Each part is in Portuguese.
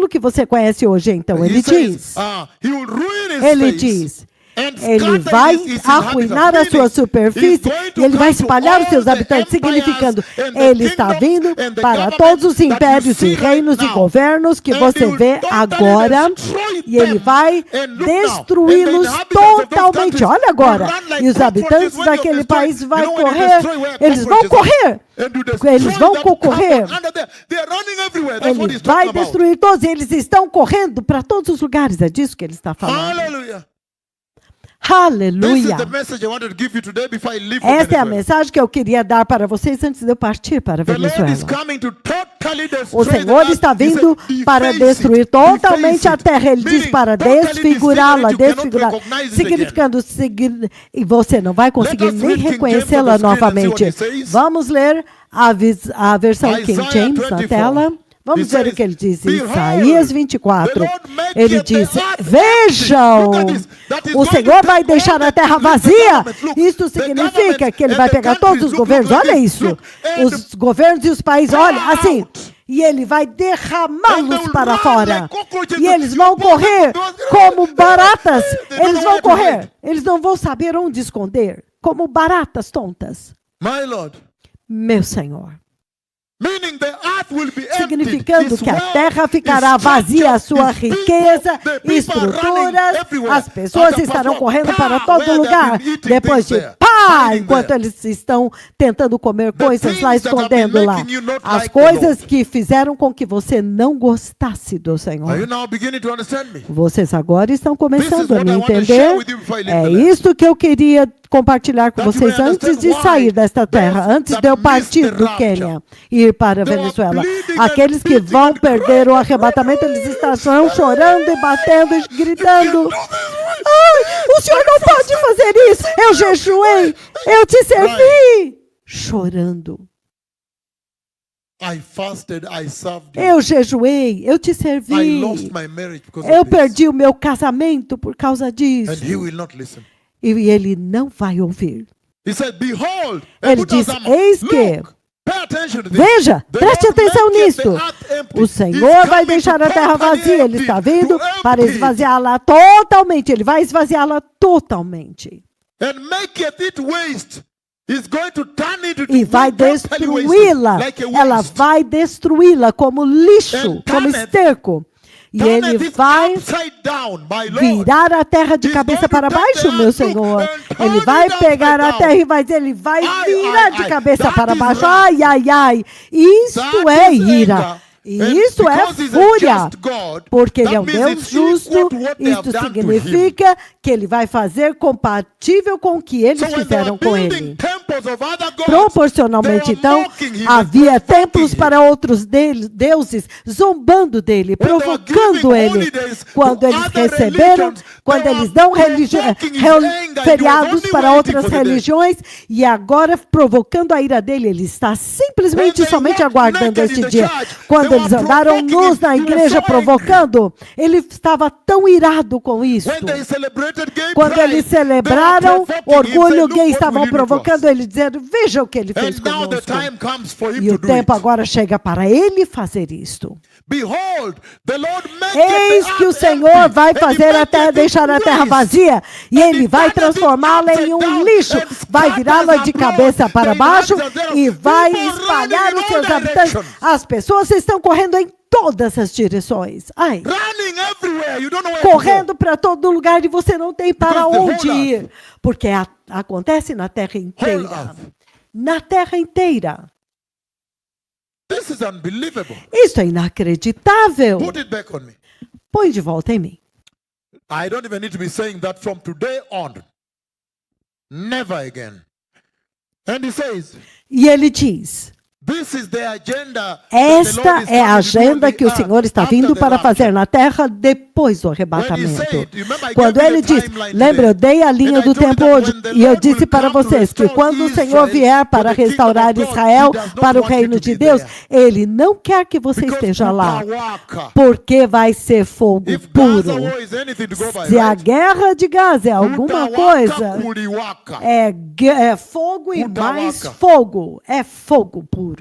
aquilo que você conhece hoje. Então, ele diz, ele vai arruinar a sua superfície e ele vai espalhar os seus habitantes, significando, ele está vindo para todos os impérios e reinos e governos que você vê agora, e ele vai destruí-los totalmente. Olha agora, e os habitantes daquele país vão correr, eles vão correr. Eles vão concorrer. Ele vai destruir todos. Eles estão correndo para todos os lugares. É disso que ele está falando. Aleluia. Esta é a mensagem que eu queria dar para vocês antes de eu partir para a Venezuela. O Senhor está vindo para destruir totalmente a terra. Ele diz para desfigurá-la, significando, e você não vai conseguir nem reconhecê-la novamente. Vamos ler a versão King James na tela. Vamos ver o que ele diz em Isaías 24. Ele diz, vejam, o Senhor vai deixar a terra vazia. Isso significa que ele vai pegar todos os governos, olha isso. Os governos e os países, olha, assim. E ele vai derramá-los para fora. E eles vão correr como baratas. Eles vão correr. Eles não vão saber onde esconder. Como baratas tontas. Meu Senhor. Significando que a terra ficará vazia, a sua riqueza, estruturas, as pessoas estarão correndo para todo lugar, depois de pá, enquanto eles estão tentando comer coisas lá, escondendo lá. As coisas que fizeram com que você não gostasse do Senhor. Vocês agora estão começando a me entender? É isso que eu queria compartilhar com vocês antes de sair desta terra, antes de eu partir do Quênia e ir para a Venezuela. Aqueles que vão perder o arrebatamento, eles estarão chorando e batendo e gritando. Ai, o Senhor não pode fazer isso. Eu jejuei, eu te servi. Chorando. Eu jejuei, eu te servi. Eu perdi o meu casamento por causa disso. E ele não vai ouvir. Ele diz, eis que, veja, preste atenção nisto. O Senhor vai deixar a terra vazia. Ele está vindo para esvaziá-la totalmente. Ele vai esvaziá-la totalmente. E vai destruí-la. Ela vai destruí-la como lixo, como esterco. E ele vai virar a terra de cabeça para baixo, meu Senhor. Ele vai pegar a terra e ele vai virar de cabeça para baixo. Ai, ai, ai. Isto é ira. E isso é fúria, porque ele é um Deus justo. Isto significa que ele vai fazer compatível com o que eles fizeram com ele. Proporcionalmente, então, havia templos para outros deuses, zombando dele, provocando ele. Quando eles receberam, quando eles dão feriados para outras religiões, e agora provocando a ira dele, ele está simplesmente somente aguardando este dia. Quando eles andaram nus na igreja provocando, ele estava tão irado com isso. Quando eles celebraram orgulho gay, estavam provocando ele, dizendo, veja o que ele fez conosco. E o tempo agora chega para ele fazer isto. Eis que o Senhor vai fazer a terra, deixar a terra vazia, e ele vai transformá-la em um lixo, vai virá-la de cabeça para baixo e vai espalhar os seus habitantes. As pessoas estão correndo em todas as direções. Ai, correndo para todo lugar e você não tem para onde ir, porque acontece na terra inteira. Na terra inteira. Isso é inacreditável. Põe de volta em mim. I don't even need to be saying that from today on. Never again. And he says, e ele diz, esta é a agenda que o Senhor está vindo para fazer na terra depois do arrebatamento. Quando ele diz, lembra, eu dei a linha do tempo hoje, e eu disse para vocês que quando o Senhor vier para restaurar Israel para o reino de Deus, ele não quer que você esteja lá, porque vai ser fogo puro. Se a guerra de Gaza é alguma coisa, é fogo e mais fogo, é fogo puro.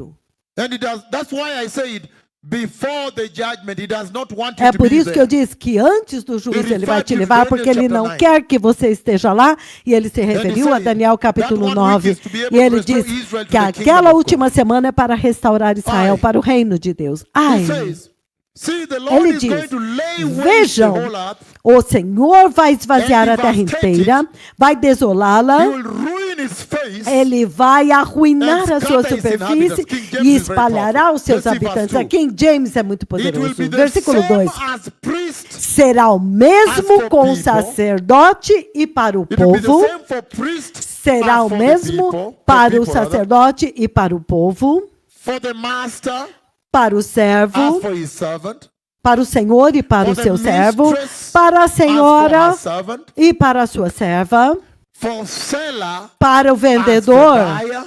And that's why I said, before the judgment. He does not want you É to por be isso que eu there. disse que antes do juízo ele vai te referred to levar, porque Daniel ele não chapter 9. quer que você esteja lá, e ele se referiu a said, Daniel capítulo that 1 week 9, is to be able e ele to restore diz Israel to que the kingdom aquela of última semana é para restaurar Israel Ai. para o reino de Deus. Ai, He says, see, the Lord ele is going diz, to lay waste the vejam, whole earth. o Senhor vai esvaziar And a terra devastate inteira, vai He desolá-la, will ruin his face. ele vai arruinar And a sua scatter his superfície inhabitants. King James e is very espalhará powerful. os seus Let's see verse habitantes. 2. Aqui em James é muito It will poderoso. be the Versículo same 2. as priests. Será o As mesmo for com o people, sacerdote e para o It will be the povo. same for priests Será as o for the mesmo people, para for o people, rather, sacerdote e para o povo, for the master, para o as servo, for his servant, para o senhor e para for o the seu servo, mistress, para a as for senhora her servant, e para a sua serva, for seller, para o vendedor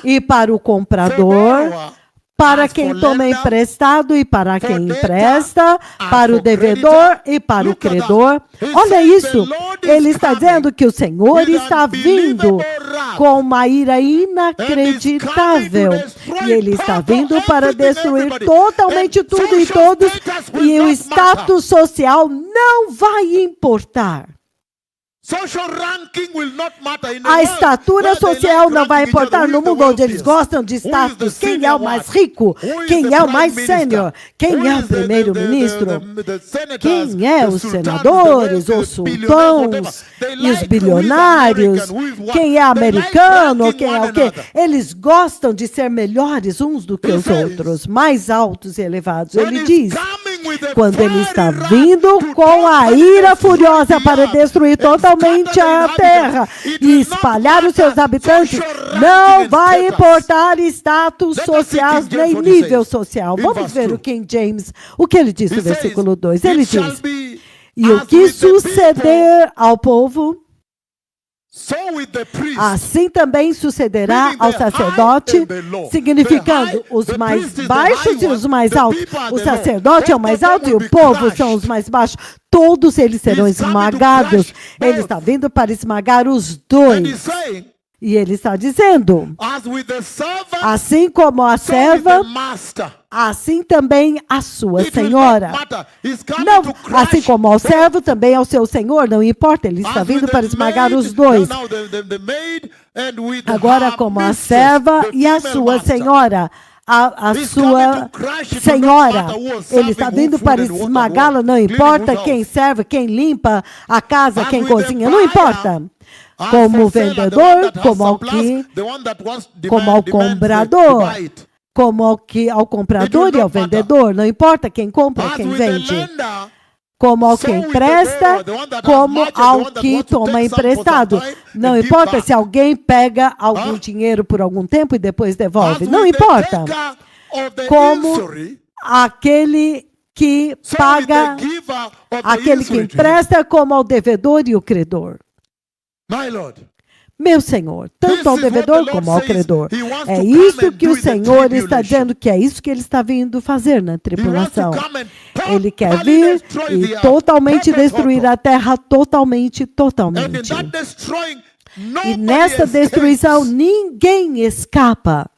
e para o for comprador, borrower, para as quem for toma lender, emprestado e para quem debtor, empresta, as para o for devedor creditor. e para o Look at that. credor. He Olha says isso. the Lord is Ele está coming dizendo que o Senhor with está vindo unbelievable wrath. com uma ira inacreditável. And is coming to destroy E ele está total vindo para everything, destruir everybody. totalmente And tudo e social todos. status will E o not status social não vai importar. Social ranking will not matter in the A world estatura where they social like não vai ranking each other. importar Who no is the mundo onde eles wealthiest? gostam de Who is the status. Quem é senior o mais what? rico? Who is Quem the é o prime mais minister? sênior? Who Quem é o is the primeiro-ministro? senators, Quem é the os sultans, senadores, the os billionaires, sultãos whatever. They e os like who is bilionários? American, who is what. Quem é They like americano? ranking Quem é one o quê? another. Eles gostam de ser melhores uns do que He os says, outros, mais altos e elevados. when Ele he's diz, coming with a quando ele fiery está wrath vindo to com a totally ira destroy furiosa the para earth destruir and totalmente scatter the a terra inhabitants, it e will not espalhar os seus matter habitantes, social ranking não and vai status. importar status Let us see social King James nem what he nível says. social. In Vamos verse ver 2. o King James, o que ele diz no He says, versículo 2. Ele it shall diz, be e o as que with the people, suceder ao povo, so with the priest. assim também sucederá Meaning ao the high sacerdote, and the low. significando The high- os the mais priest is the baixos high e os one, mais the altos. people are O the low. sacerdote é o Both mais of them alto e will o be povo crushed. são os mais baixos. Todos eles serão He's coming to esmagados. crush Ele both. está vindo para esmagar os And he's dois. saying, E ele está dizendo, as with the servant, assim como a so with serva, the master. assim também a sua It will senhora. not matter. He's coming Não, to crush assim como ao both. servo, também ao seu senhor, não importa, ele está As vindo with para the esmagar maid, os dois. now the maid and with Agora, her como a mistress, serva the e a female sua master. senhora, a He's sua coming to crush it, no senhora, matter who was ele está serving vindo who para food and what esmagá-la, and não what, importa cleaning quem who's serve, quem limpa a casa, As quem with the cozinha, não buyer, importa. as Como for seller, the one vendedor, that has como ao surplus, que, the one that wants como ao demands to comprador, buy it. como ao comprador It will e ao not matter. vendedor, não importa quem compra, As quem with the vende. lender, Como ao so que with the empresta, borrower, the one that has como much and the ao one that que wants to toma take some for emprestado. some time Não and give importa back. se alguém pega algum Huh? dinheiro por algum tempo e depois As devolve. with Não the importa. taker of the Como usury, aquele que so with paga, the giver of the aquele que usury to him. empresta, como ao devedor e o credor. My Lord, Meu Senhor, tanto This ao is what devedor the Lord como ao says credor. he wants É to come isso and que do o in the Senhor está tribulation. dizendo, que é isso que ele está vindo fazer na he wants to tribulação. come and Ele quer totally vir destroy e the earth. totalmente Total. destruir a terra, totalmente, And in totalmente. that destroying, E nobody nesta destruição, escapes. ninguém escapa.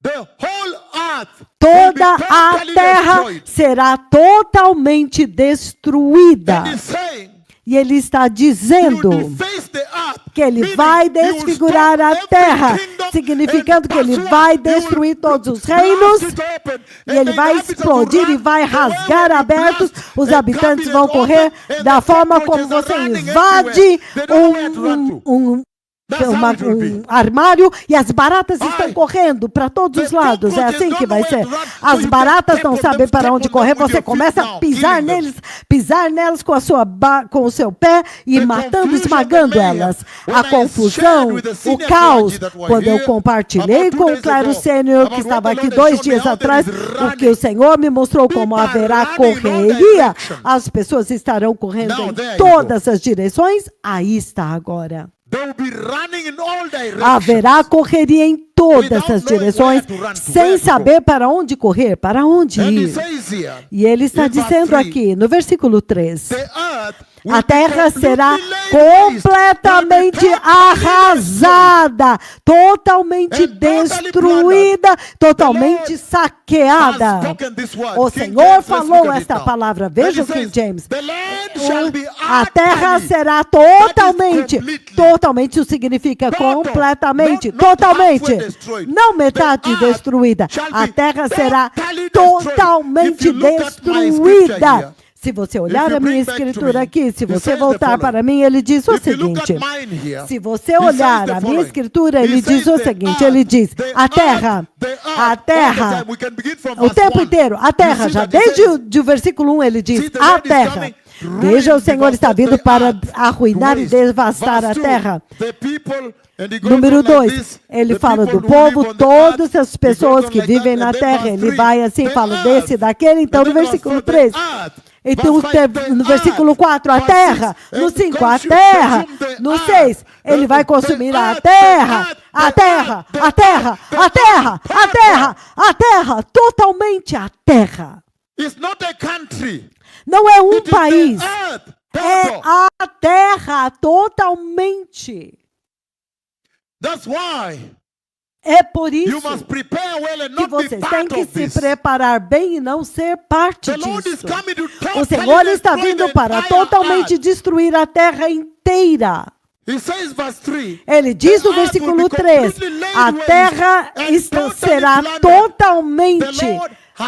The whole earth will be Toda a totally terra destroyed. será totalmente destruída. And he's saying, E ele está he dizendo will deface the earth, que ele meaning vai he will desfigurar stop a every terra, kingdom significando and que ele pass vai one. He will destruir todos os blast reinos, it open, e and ele the vai inhabitants explodir will e vai run the way rasgar when you abertos, blast, os and habitantes cabinet vão correr open, and da the forma como cockroaches are você running invade everywhere. They don't know where to run to. That's how it will be. armário e as baratas Ai. estão correndo para todos os The lados. É cockroaches assim que don't vai know where ser. to run, so As you baratas can não step on sabem them, para step onde on correr. them with Você your começa feet a now, pisar killing them. neles, pisar nelas com a sua com o seu pé e The matando, confusion, esmagando the mayhem. elas. When A I confusão, shared with the o senior caos. clergy that were Quando eu here compartilhei about 2 com o days clero ago, sênior about que estava what the aqui Lord 2 has shown me dias how there atrás, is o que running. o Senhor me mostrou como People are haverá running in all correria, directions. as pessoas estarão correndo Now, em there you todas as direções. Aí está agora. They will be running in all directions. Haverá correria em todas Without as knowing direções, where to run to, sem where to saber para onde correr, para onde And he ir. says here, E ele está in verse dizendo 3, aqui, no versículo 3, the earth a terra será completamente arrasada, totalmente destruída, totalmente saqueada. O Senhor falou esta palavra. Veja o King James. A terra será totalmente, o significa completamente, totalmente, não metade destruída. A terra será totalmente destruída. Se você olhar a minha escritura aqui, se você voltar para mim, ele diz o seguinte. Se você olhar a minha escritura, ele diz o seguinte, ele diz, a terra, o tempo inteiro, a terra, já desde o versículo 1 ele diz, a terra. Veja, o Senhor está vindo para arruinar e devastar a terra. Número 2, ele fala do povo, todas as pessoas que vivem na terra. Ele vai assim, fala desse, daquele. Então, no versículo 3, então, no versículo 4, a terra. No 5, a terra. No 6, ele vai consumir a terra. A terra, a terra, a terra, a terra, a terra, totalmente a terra. Não é um país, é a terra totalmente. É por isso que vocês têm que se preparar bem e não ser parte disso. O Senhor está vindo para totalmente destruir a terra inteira. Ele diz no versículo 3, a terra será totalmente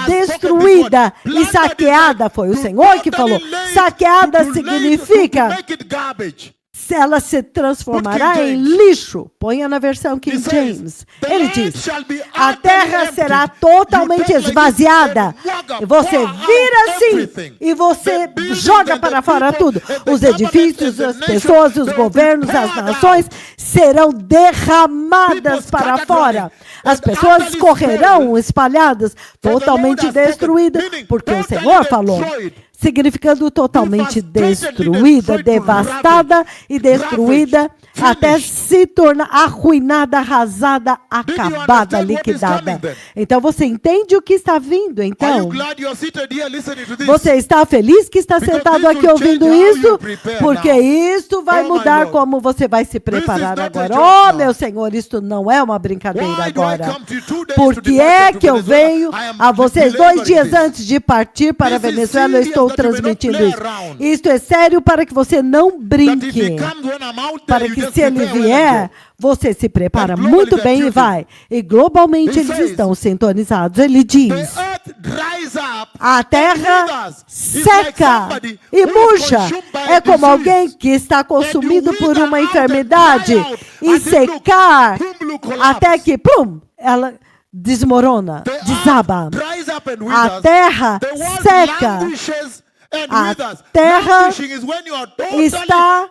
destruída e saqueada. Foi o Senhor que falou. Saqueada significa ela se transformará em lixo. Ponha na versão King James. Ele diz, a terra será totalmente esvaziada. E você vira assim e você joga para fora tudo. Os edifícios, as pessoas, os governos, as nações serão derramadas para fora. As pessoas correrão espalhadas, totalmente destruídas, porque o Senhor falou. Significando totalmente destruída, devastada e destruída, até se tornar arruinada, arrasada, acabada, liquidada. Então você entende o que está vindo, então? Você está feliz que está sentado aqui ouvindo isso? Porque isto vai mudar como você vai se preparar agora. Oh, meu Senhor, isto não é uma brincadeira agora. Por que é que eu venho a vocês 2 dias antes de partir para a Venezuela, eu estou transmitindo isso. Isto é sério para que você não brinque. Para que se ele vier, você se prepara muito bem e vai. E globalmente eles estão sintonizados. Ele diz, a terra seca e murcha. É como alguém que está consumido por uma enfermidade e secar até que, plum, ela desmorona, desaba. A terra seca. A terra está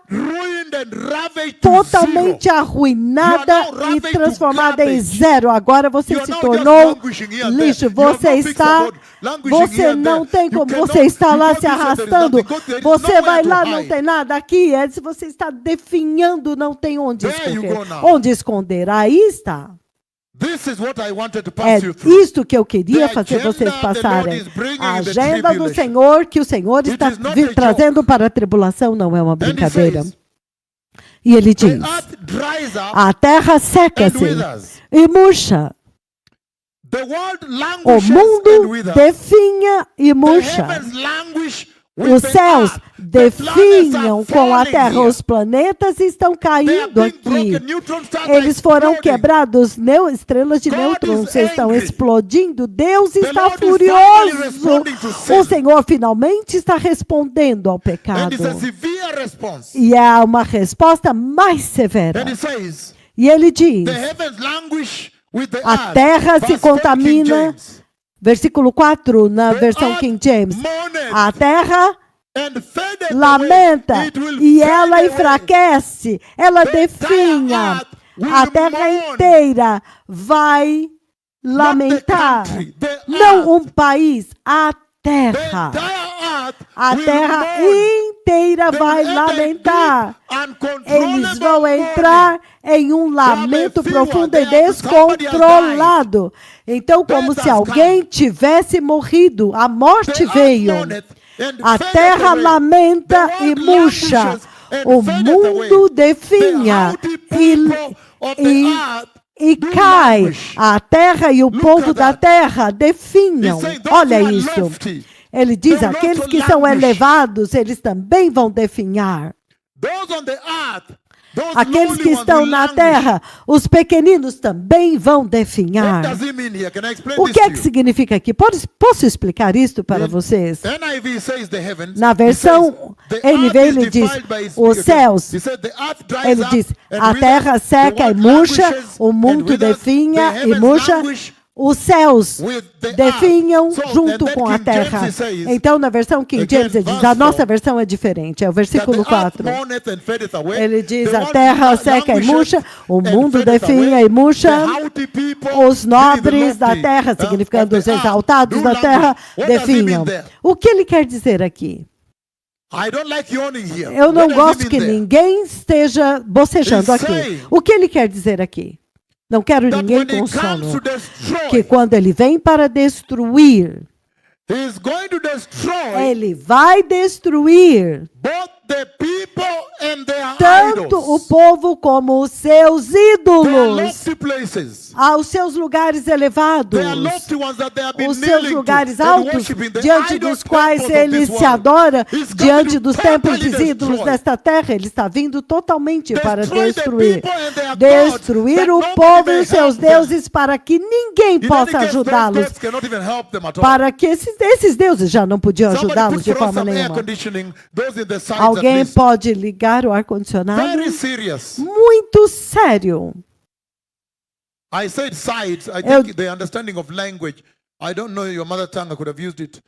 totalmente arruinada e transformada em zero. Agora você se tornou lixo. Você não tem como, você está lá se arrastando. Você vai lá, não tem nada aqui. Se você está definhando, não tem onde esconder. Onde esconder? Aí está. É isto que eu queria fazer vocês passarem. A agenda do Senhor, que o Senhor está trazendo para a tribulação, não é uma brincadeira. E ele diz, a terra seca-se e murcha. O mundo definha e murcha. Os céus definham com a terra, os planetas estão caindo aqui. Eles foram quebrados, estrelas de nêutrons estão explodindo. Deus está furioso. O Senhor finalmente está respondendo ao pecado. E é uma resposta mais severa. E ele diz, a terra se contamina. Versículo 4, na versão King James. A terra lamenta e ela enfraquece, ela definha. A terra inteira vai lamentar. Não um país, a terra. A terra inteira vai lamentar. Eles vão entrar em um lamento profundo e descontrolado. Então, como se alguém tivesse morrido. A morte veio. A terra lamenta e murcha. O mundo definha e cai. A terra e o povo da terra definham. Olha isso. Ele diz, aqueles que são elevados, eles também vão definhar. Aqueles que estão na terra, os pequeninos também vão definhar. O que é que significa aqui? Posso explicar isto para vocês? Na versão NVI ele diz, os céus, ele diz, a terra seca e murcha, o mundo definha e murcha, os céus definham junto com a terra. Então, na versão King James, ele diz, a nossa versão é diferente, é o versículo 4. Ele diz, a terra seca e murcha, o mundo definha e murcha, os nobres da terra, significando os exaltados da terra, definham. O que ele quer dizer aqui? Eu não gosto que ninguém esteja bocejando aqui. O que ele quer dizer aqui? Não quero ninguém com sono. Que quando ele vem para destruir, ele vai destruir tanto o povo como os seus ídolos, aos seus lugares elevados, os seus lugares altos, diante dos quais ele se adora, diante dos templos dos ídolos desta terra. Ele está vindo totalmente para destruir o povo e os seus deuses, para que ninguém possa ajudá-los, para que esses deuses já não podiam ajudá-los de forma nenhuma. Alguém pode ligar o ar-condicionado? Muito sério. I said sides. I think the understanding of language. I don't know your mother tongue. I could have used it.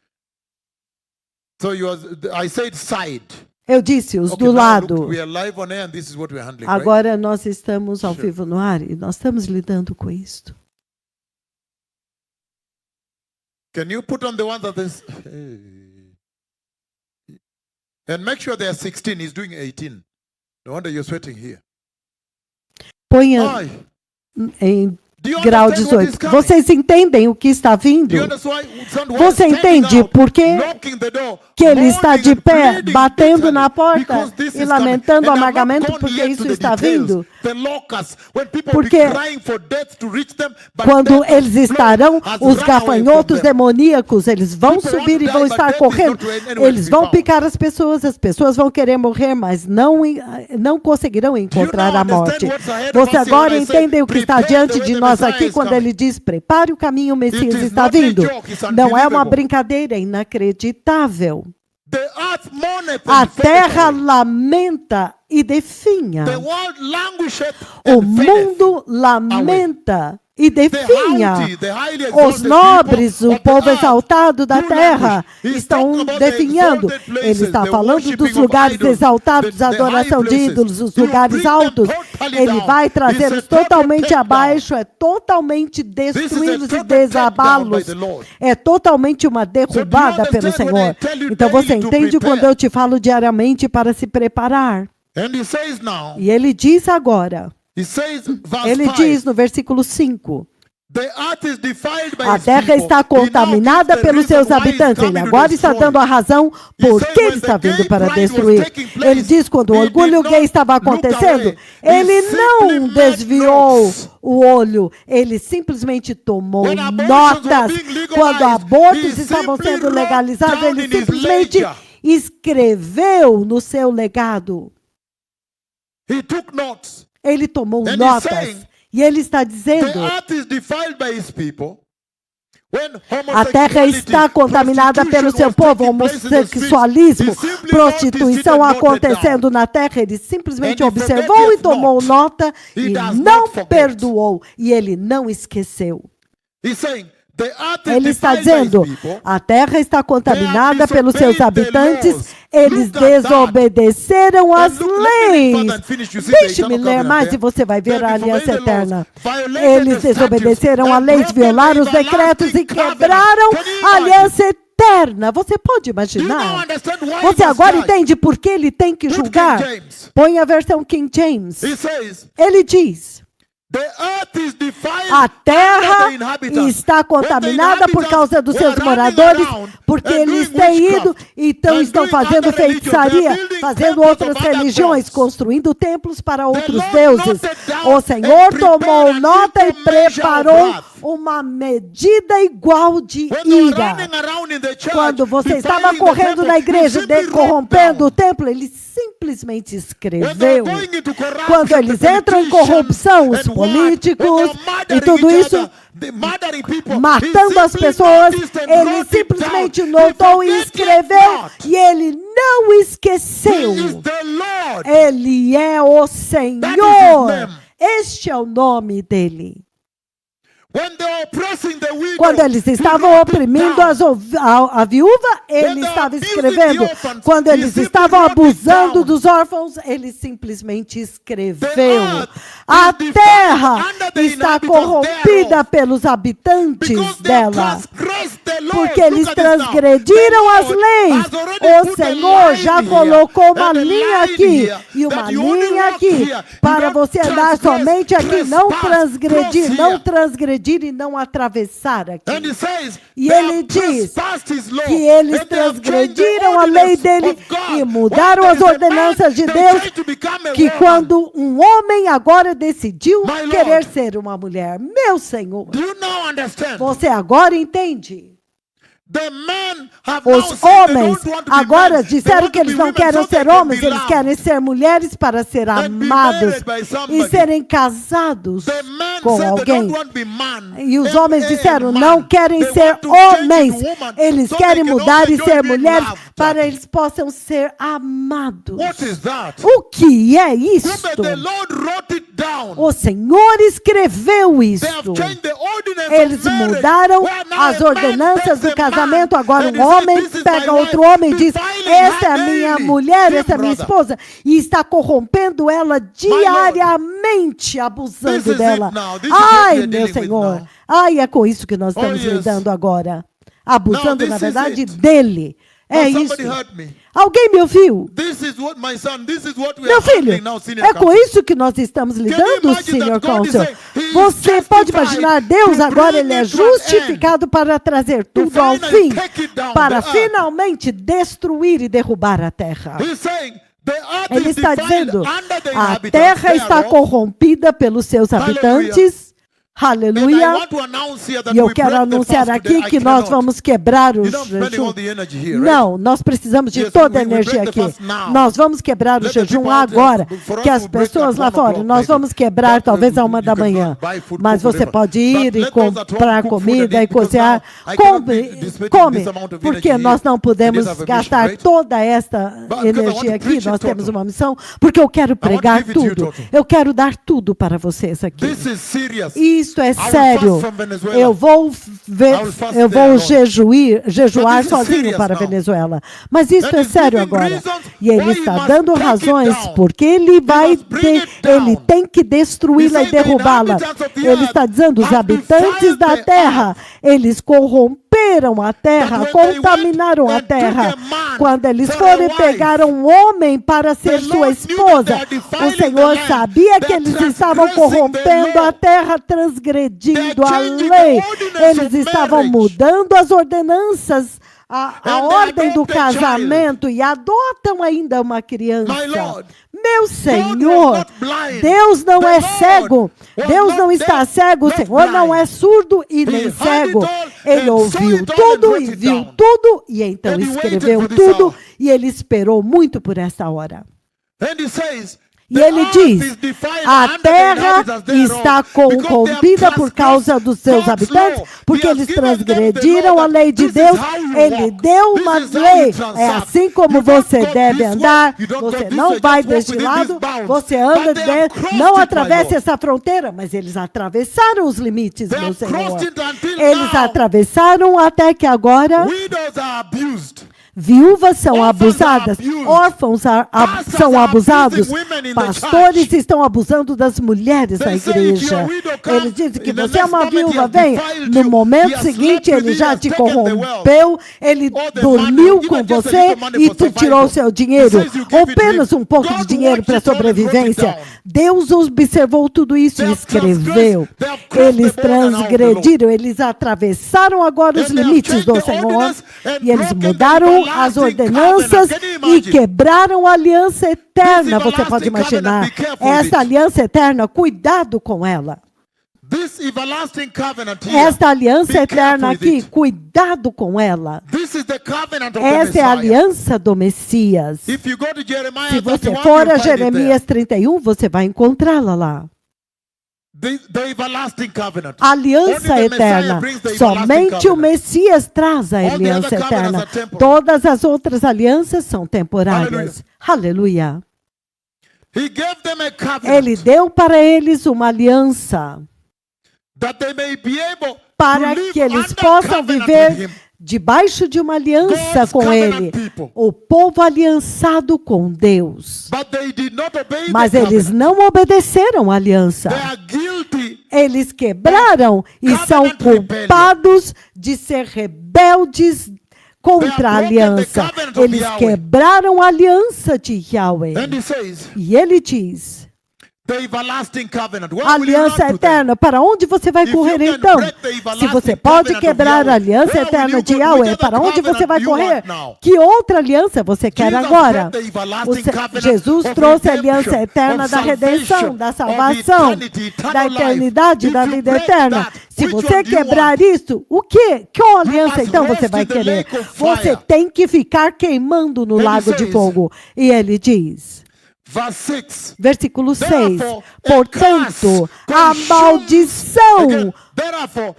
So I said side. Eu disse os do lado. We are live on air and this is what we are handling. Agora nós estamos ao vivo no ar e nós estamos lidando com isto. Can you put on the one that is? And make sure they are 16. He's doing 18. No wonder you're sweating here. Ponha em grau 18. Vocês entendem o que está vindo? Você entende por que ele está de pé, batendo na porta e lamentando amargamente porque isso está vindo? Porque quando eles estarão, os gafanhotos demoníacos, eles vão subir e vão estar correndo. Eles vão picar as pessoas vão querer morrer, mas não conseguirão encontrar a morte. Você agora entende o que está diante de nós aqui quando ele diz, prepare o caminho, o Messias está vindo. Não é uma brincadeira, é inacreditável. A terra lamenta e definha. O mundo lamenta e definha. Os nobres, o povo exaltado da terra, estão definhando. Ele está falando dos lugares exaltados, a adoração de ídolos, os lugares altos. Ele vai trazê-los totalmente abaixo, é totalmente destruí-los e desabá-los. É totalmente uma derrubada pelo Senhor. Então você entende quando eu te falo diariamente para se preparar. E ele diz agora, ele diz no versículo 5, a terra está contaminada pelos seus habitantes. Ele agora está dando a razão por que ele está vindo para destruir. Ele diz, quando o orgulho gay estava acontecendo, ele não desviou o olho, ele simplesmente tomou notas. Quando abortos estavam sendo legalizados, ele simplesmente escreveu no seu legado. Ele tomou notas. E ele está dizendo, a terra está contaminada pelo seu povo, homossexualismo, prostituição acontecendo na terra. Ele simplesmente observou e tomou nota e não perdoou. E ele não esqueceu. Ele está dizendo, a terra está contaminada pelos seus habitantes, eles desobedeceram às leis. Deixe-me ler mais e você vai ver a aliança eterna. Eles desobedeceram a leis, violaram os decretos e quebraram a aliança eterna. Você pode imaginar? Você agora entende por que ele tem que julgar? Põe a versão King James. Ele diz, A terra está contaminada por causa dos seus moradores, porque eles têm ido e estão fazendo feitiçaria, fazendo outras religiões, construindo templos para outros deuses. O Senhor tomou nota e preparou uma medida igual de ira. Quando você estava correndo na igreja, corrompendo o templo, ele simplesmente escreveu. Quando eles entram em corrupção, os políticos e tudo isso, matando as pessoas, ele simplesmente notou e escreveu, e ele não esqueceu. Ele é o Senhor. Este é o nome dele. Quando eles estavam oprimindo a viúva, ele estava escrevendo. Quando eles estavam abusando dos órfãos, ele simplesmente escreveu. A terra está corrompida pelos habitantes dela, porque eles transgrediram as leis. O Senhor já colocou uma linha aqui e uma linha aqui para você andar somente aqui, não transgredir e não atravessar aqui. E ele diz que eles transgrediram a lei dele e mudaram as ordenanças de Deus, que quando um homem agora decidiu querer ser uma mulher. Meu Senhor, você agora entende? Os homens agora disseram que eles não querem ser homens, eles querem ser mulheres para ser amados e serem casados com alguém. E os homens disseram, não querem ser homens, eles querem mudar e ser mulheres para eles possam ser amados. O que é isto? O Senhor escreveu isto. Eles mudaram as ordenanças do casamento. Agora um homem pega outro homem e diz, essa é a minha mulher, essa é a minha esposa, e está corrompendo ela diariamente, abusando dela. Ai, meu Senhor, ai, é com isso que nós estamos lidando agora. Abusando, na verdade, dele. É isso. Alguém me ouviu? Meu filho, é com isso que nós estamos lidando, Senior Counsel. Você pode imaginar, Deus agora ele é justificado para trazer tudo ao fim, para finalmente destruir e derrubar a terra. Ele está dizendo, a terra está corrompida pelos seus habitantes. Aleluia. E eu quero anunciar aqui que nós vamos quebrar o jejum. Não, nós precisamos de toda a energia aqui. Nós vamos quebrar o jejum agora. Que as pessoas lá fora, nós vamos quebrar talvez à 1 da manhã. Mas você pode ir e comprar comida e cozinhar. Come, porque nós não podemos gastar toda esta energia aqui. Nós temos uma missão, porque eu quero pregar tudo. Eu quero dar tudo para vocês aqui. Isto é sério. Eu vou jejuar sozinho para a Venezuela. Mas isso é sério agora. E ele está dando razões porque ele tem que destruí-la e derrubá-la. Ele está dizendo, os habitantes da terra, eles corromperam a terra, contaminaram a terra. Quando eles foram e pegaram um homem para ser sua esposa, o Senhor sabia que eles estavam corrompendo a terra, transgredindo a lei. Eles estavam mudando as ordenanças, a ordem do casamento e adotam ainda uma criança. Meu Senhor, Deus não é cego. Deus não está cego. O Senhor não é surdo e nem cego. Ele ouviu tudo e viu tudo e então escreveu tudo e ele esperou muito por essa hora. E ele diz, a terra está corrompida por causa dos seus habitantes, porque eles transgrediram a lei de Deus. Ele deu uma lei. É assim como você deve andar. Você não vai deste lado, você anda dentro, não atravesse essa fronteira. Mas eles atravessaram os limites, meu Senhor. Eles atravessaram até que agora... Viúvas são abusadas, órfãos são abusados, pastores estão abusando das mulheres na igreja. Eles dizem que você é uma viúva, venha. No momento seguinte, ele já te corrompeu, ele dormiu com você e tu tirou seu dinheiro, ou apenas um pouco de dinheiro para sobrevivência. Deus observou tudo isso e escreveu. Eles transgrediram, eles atravessaram agora os limites do Senhor e eles mudaram as ordenanças e quebraram a aliança eterna. Você pode imaginar essa aliança eterna, cuidado com ela. Esta aliança eterna aqui, cuidado com ela. Essa é a aliança do Messias. Se você for a Jeremias 31, você vai encontrá-la lá. Aliança eterna. Somente o Messias traz a aliança eterna. Todas as outras alianças são temporárias. Aleluia. Ele deu para eles uma aliança para que eles possam viver debaixo de uma aliança com Ele. O povo aliançado com Deus. Mas eles não obedeceram à aliança. Eles quebraram e são culpados de ser rebeldes contra a aliança. Eles quebraram a aliança de Yahweh. E ele diz: aliança eterna, para onde você vai correr então? Se você pode quebrar a aliança eterna de Yahweh, para onde você vai correr? Que outra aliança você quer agora? Jesus trouxe a aliança eterna da redenção, da salvação, da eternidade, da vida eterna. Se você quebrar isso, o quê? Qual aliança então você vai querer? Você tem que ficar queimando no lago de fogo. E ele diz... Versículo 6. Portanto, a maldição.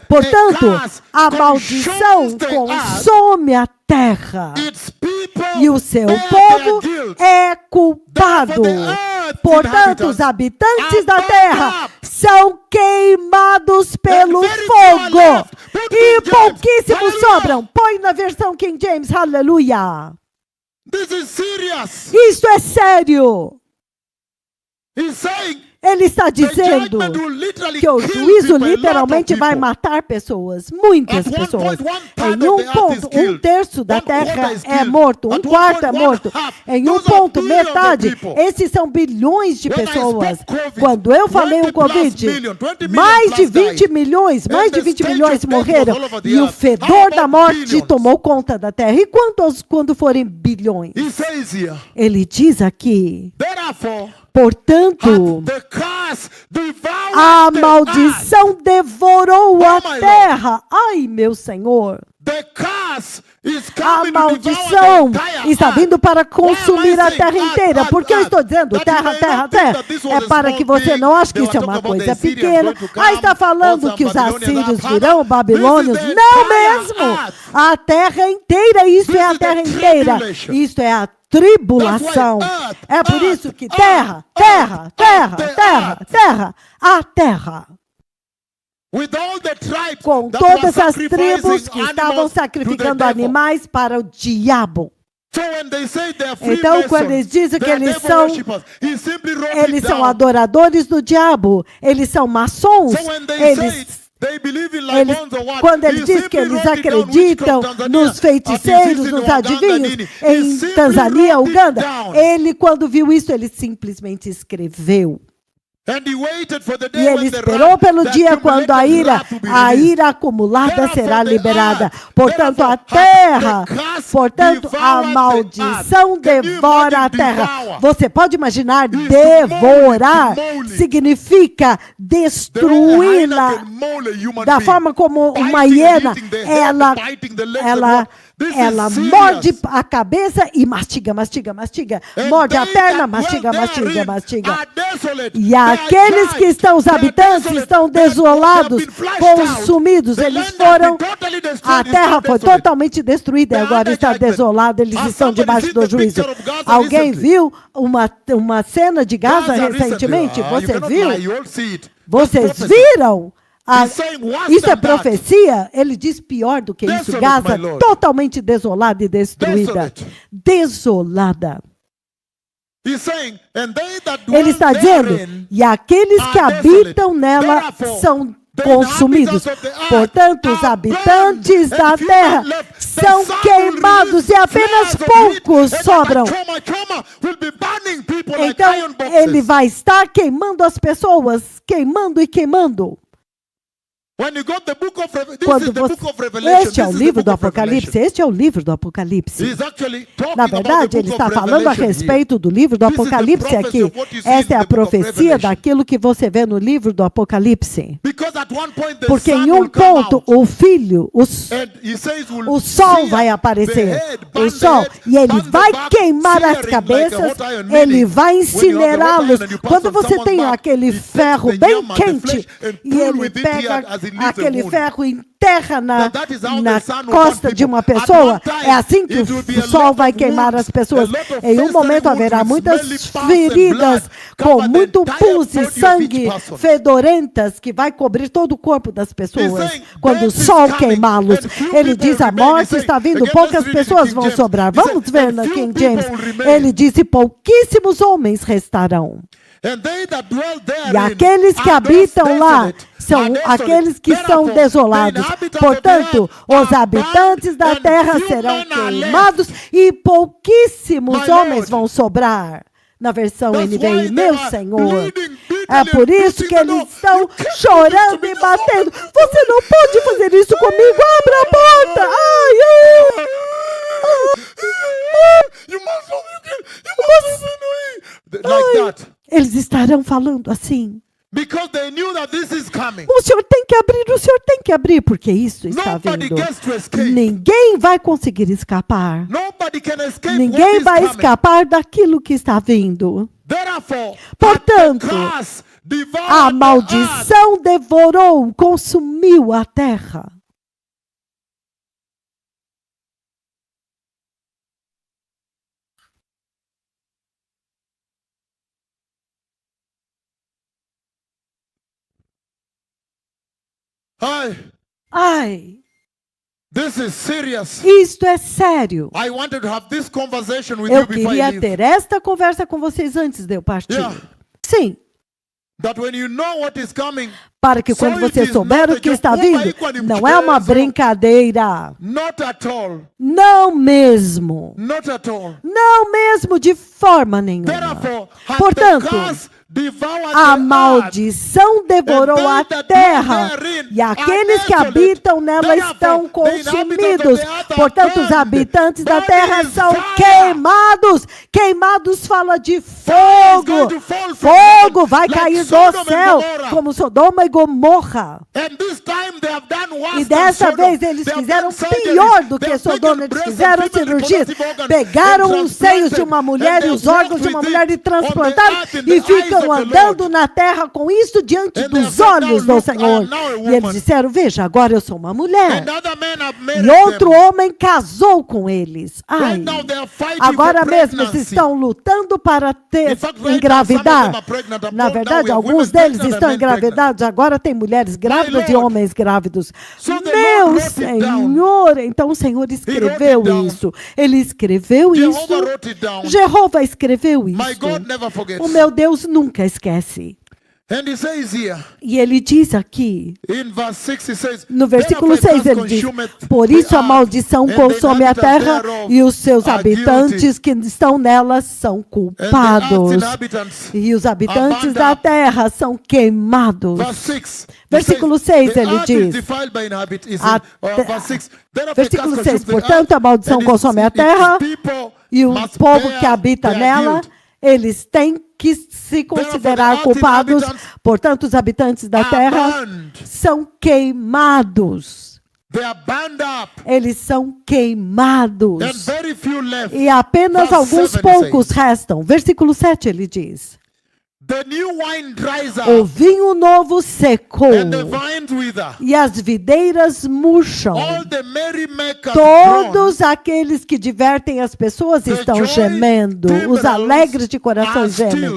Portanto, a maldição consome a terra. E o seu povo é culpado. Portanto, os habitantes da terra são queimados pelo fogo. E pouquíssimos sobram. Põe na versão King James. Aleluia. Isto é sério. Ele está dizendo que o juízo literalmente vai matar pessoas, muitas pessoas. Em um ponto, 1/3 da terra é morto, 1/4 é morto. Em um ponto, metade. Esses são bilhões de pessoas. Quando eu falei o Covid, mais de 20 milhões morreram. E o fedor da morte tomou conta da terra. E quando forem bilhões? Ele diz aqui... Portanto, a maldição devorou a terra. Ai, meu Senhor. A maldição está vindo para consumir a terra inteira. Por que eu estou dizendo terra, terra, terra? É para que você não ache que isso é uma coisa pequena. Está falando que os assírios virão, babilônios. Não mesmo. A terra inteira, isso é a terra inteira. Isto é a tribulação. É por isso que terra, terra, terra, terra, terra, a terra. Com todas as tribos que estavam sacrificando animais para o diabo. Então, quando eles dizem que eles são adoradores do diabo, eles são maçons, quando ele diz que eles acreditam nos feiticeiros, nos adivinhos, em Tanzânia, Uganda, ele, quando viu isso, ele simplesmente escreveu. E ele esperou pelo dia quando a ira acumulada será liberada. Portanto, a terra, a maldição devora a terra. Você pode imaginar, devorar significa destruí-la da forma como uma hiena, ela morde a cabeça e mastiga, mastiga, mastiga. Morde a perna, mastiga, mastiga, mastiga. E aqueles que estão, os habitantes, estão desolados, consumidos. Eles foram, a terra foi totalmente destruída e agora está desolada. Eles estão debaixo do juízo. Alguém viu uma cena de Gaza recentemente? Você viu? Vocês viram? Isso é profecia? Ele diz pior do que isso. Gaza totalmente desolada e destruída. Desolada. Ele está dizendo, e aqueles que habitam nela são consumidos. Portanto, os habitantes da terra são queimados e apenas poucos sobram. Então, iron boxes. ele vai estar queimando as pessoas, queimando e queimando. When you got the book of this Quando is the você, book of Revelation. este é o This is the livro do book of Apocalipse, Revelation. este é o livro do Apocalipse. He's actually talking Na about verdade, the ele book está of falando a Revelation here. respeito do livro do This is the Apocalipse prophecy aqui. of what you see Esta é in a the book of profecia Revelation. daquilo que você vê no livro do Apocalipse. Because at one point the Porque sun em will come ponto, out, o filho, and he says we'll o sol sear vai the aparecer. head, burn O the sol. head, E ele burn the vai back, queimar as searing like a cabeças, hot iron, ele meaning vai when you have the hot incinerá-los. iron and you pass Quando on você someone's tem back, aquele he takes ferro the bem yama, the quente, flesh, and e pull ele with it pega here as it leaves the aquele wound. ferro e enterra That is how na the sun will costa burn de people. uma At pessoa, one time, é assim que it will be o a sol lot vai of queimar wounds, as pessoas. a lot of Em um festering momento wounds haverá with muitas smelly pus and feridas blood com cover the muito entire pus body e of sangue each person. fedorentas que vai cobrir todo o corpo das pessoas. saying, Quando o death is sol coming, queimá-los, and few ele people diz a remain. morte He's está saying, vindo, again, poucas let's read it in pessoas King vão James. sobrar. He said, Vamos ver and na few King people James. will remain. Ele disse, pouquíssimos homens restarão. And they that dwell E therein aqueles que are those habitam lá desolate, são are desolate. aqueles que são Therefore, desolados. the inhabitants Portanto, of the earth os are habitantes da burned, terra and few serão men are queimados e pouquíssimos My homens Lord. vão sobrar. Na versão That's NVI, why they meu are Senhor. bleeding bitterly É por and isso beating que the eles door. estão You can't do chorando this e to me. batendo. Você não pode fazer isso comigo. Abra a porta. Ai, ai. You must like Ai. that. Eles estarão falando assim. Because they knew that this is coming. O senhor tem que abrir, porque isso está Nobody vindo. gets to escape. Ninguém vai conseguir escapar. Nobody can escape what Ninguém is vai coming. escapar daquilo que está vindo. Therefore, Portanto, the curse devoured a the earth. maldição devorou, consumiu a terra. Ai, This is serious. isto é sério. I wanted to have this conversation with Eu you before I queria leave. ter esta conversa com vocês antes de eu partir. Yeah. Sim, That when you know what is coming, para que So quando it você is souber not o a que joke. está Opa, vindo, aí quando não é uma eu- brincadeira. not at all. Não mesmo. Not at all. Não mesmo, de forma nenhuma. Therefore, had Portanto, the curse devoured a the earth, maldição devorou and a they that terra, dwell therein e aqueles are que habitam nela desolate. estão Therefore, the inhabitants consumidos. of the earth are Portanto, os burned. habitantes da Burning terra is são fire. queimados. Queimados fala de Fire is going fogo. to fall from Fogo heaven, vai like cair do Sodom and céu, Gomorrah. como Sodoma e Gomorra. And this time they have done worse E than dessa Sodom. vez eles They have fizeram done surgeries. pior do They que have Sodoma. taken Eles breast and fizeram female cirurgias. reproductive organs Pegaram and os seios de transplanted. uma mulher And e os they walked órgãos de uma with mulher it e on the transplantaram earth in e the eyes ficam of the andando Lord. na terra com isso diante And dos they have olhos now do looked, Senhor. I am now a E eles woman. disseram, veja, agora eu sou uma mulher. And other men have married E outro them. homem casou com eles. Ai, Right now they are fighting agora for mesmo eles pregnancy. estão lutando para In fact, right now, some of engravidar. them are pregnant. I'm Na told now verdade, we have alguns women deles pregnant and estão men pregnant. engravidados. Agora tem mulheres grávidas e Lord. homens grávidos. So the Meu Lord wrote it down. Senhor! Então o Senhor escreveu down. isso. Ele escreveu Jehovah isso. wrote it down. Jeová escreveu isso. My God never forgets. O meu Deus nunca esquece. And he says here, E ele diz aqui, in verse 6, he says, no versículo "Therefore 6, it ele diz: consumeth por the isso a earth, maldição and the consome a inhabitants terra thereof e os seus are habitantes que estão nela são and the earth's culpados. inhabitants." E os habitantes burned da up. terra são queimados. Verse 6. Versículo 6 ele diz. A verse 6. Versículo 6. Portanto, a maldição consome a terra e o povo que habita nela, eles têm que se considerar culpados. Portanto, os habitantes da terra são queimados. Eles são queimados. E apenas alguns poucos restam. Versículo 7 ele diz: o vinho novo secou e as videiras murcham. Todos aqueles que divertem as pessoas estão gemendo. Os alegres de coração gemem.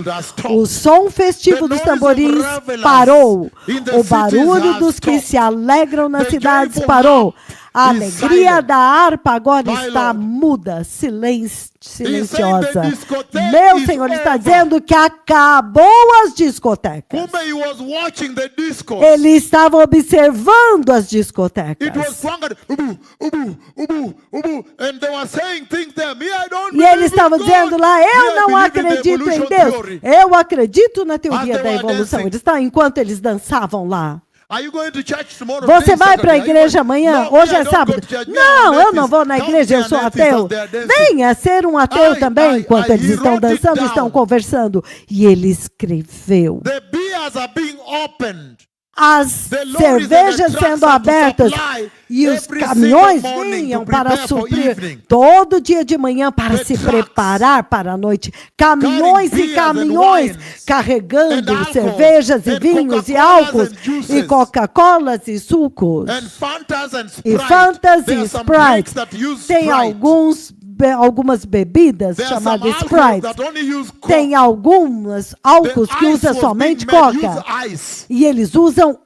O som festivo dos tamborins parou. O barulho dos que se alegram nas cidades parou. A is alegria silent. da harpa agora My está Lord. muda, silenciosa. the discotheque Meu is Senhor está over. dizendo que acabou as discotecas. Kumbe he was watching the discourse. Ele estava observando as It was discotecas. swung ubu, ubu, ubu, ubu, and they were saying things there. Me, I don't E ele believe estava in dizendo God. lá, Me, eu I não believe in the acredito em evolution Deus. theory. Eu acredito na teoria As they da were evolução. dancing. Ele está enquanto eles dançavam lá. Are you going to church tomorrow? Você Today, vai para a Saturday? igreja Are you going- amanhã? No, Hoje me, I é don't sábado. go to church. Me, Não, I'm eu não atheist. vou na Count igreja, me eu sou an atheist ateu. as they are dancing. Venha ser um ateu também enquanto eles he estão wrote it dançando, estão down. conversando. E ele escreveu. The beers are being opened. As The lorries and cervejas the trucks sendo are to abertas supply e os every caminhões single morning vinham to para prepare for suprir evening. todo dia de manhã para The se trucks preparar para a noite. Caminhões carrying e beers and caminhões wines carregando and alcohol cervejas e and vinhos e Coca-Colas álcools and juices e Coca-Colas e sucos. and Fantas and E Sprite. Fantas There e are some Sprite. drinks that use Tem Sprite. algumas bebidas There are some chamadas alcohols Sprite. that only use Coke. Tem alguns The álcools que ice usam was somente being made, Coca. use ice. E eles usam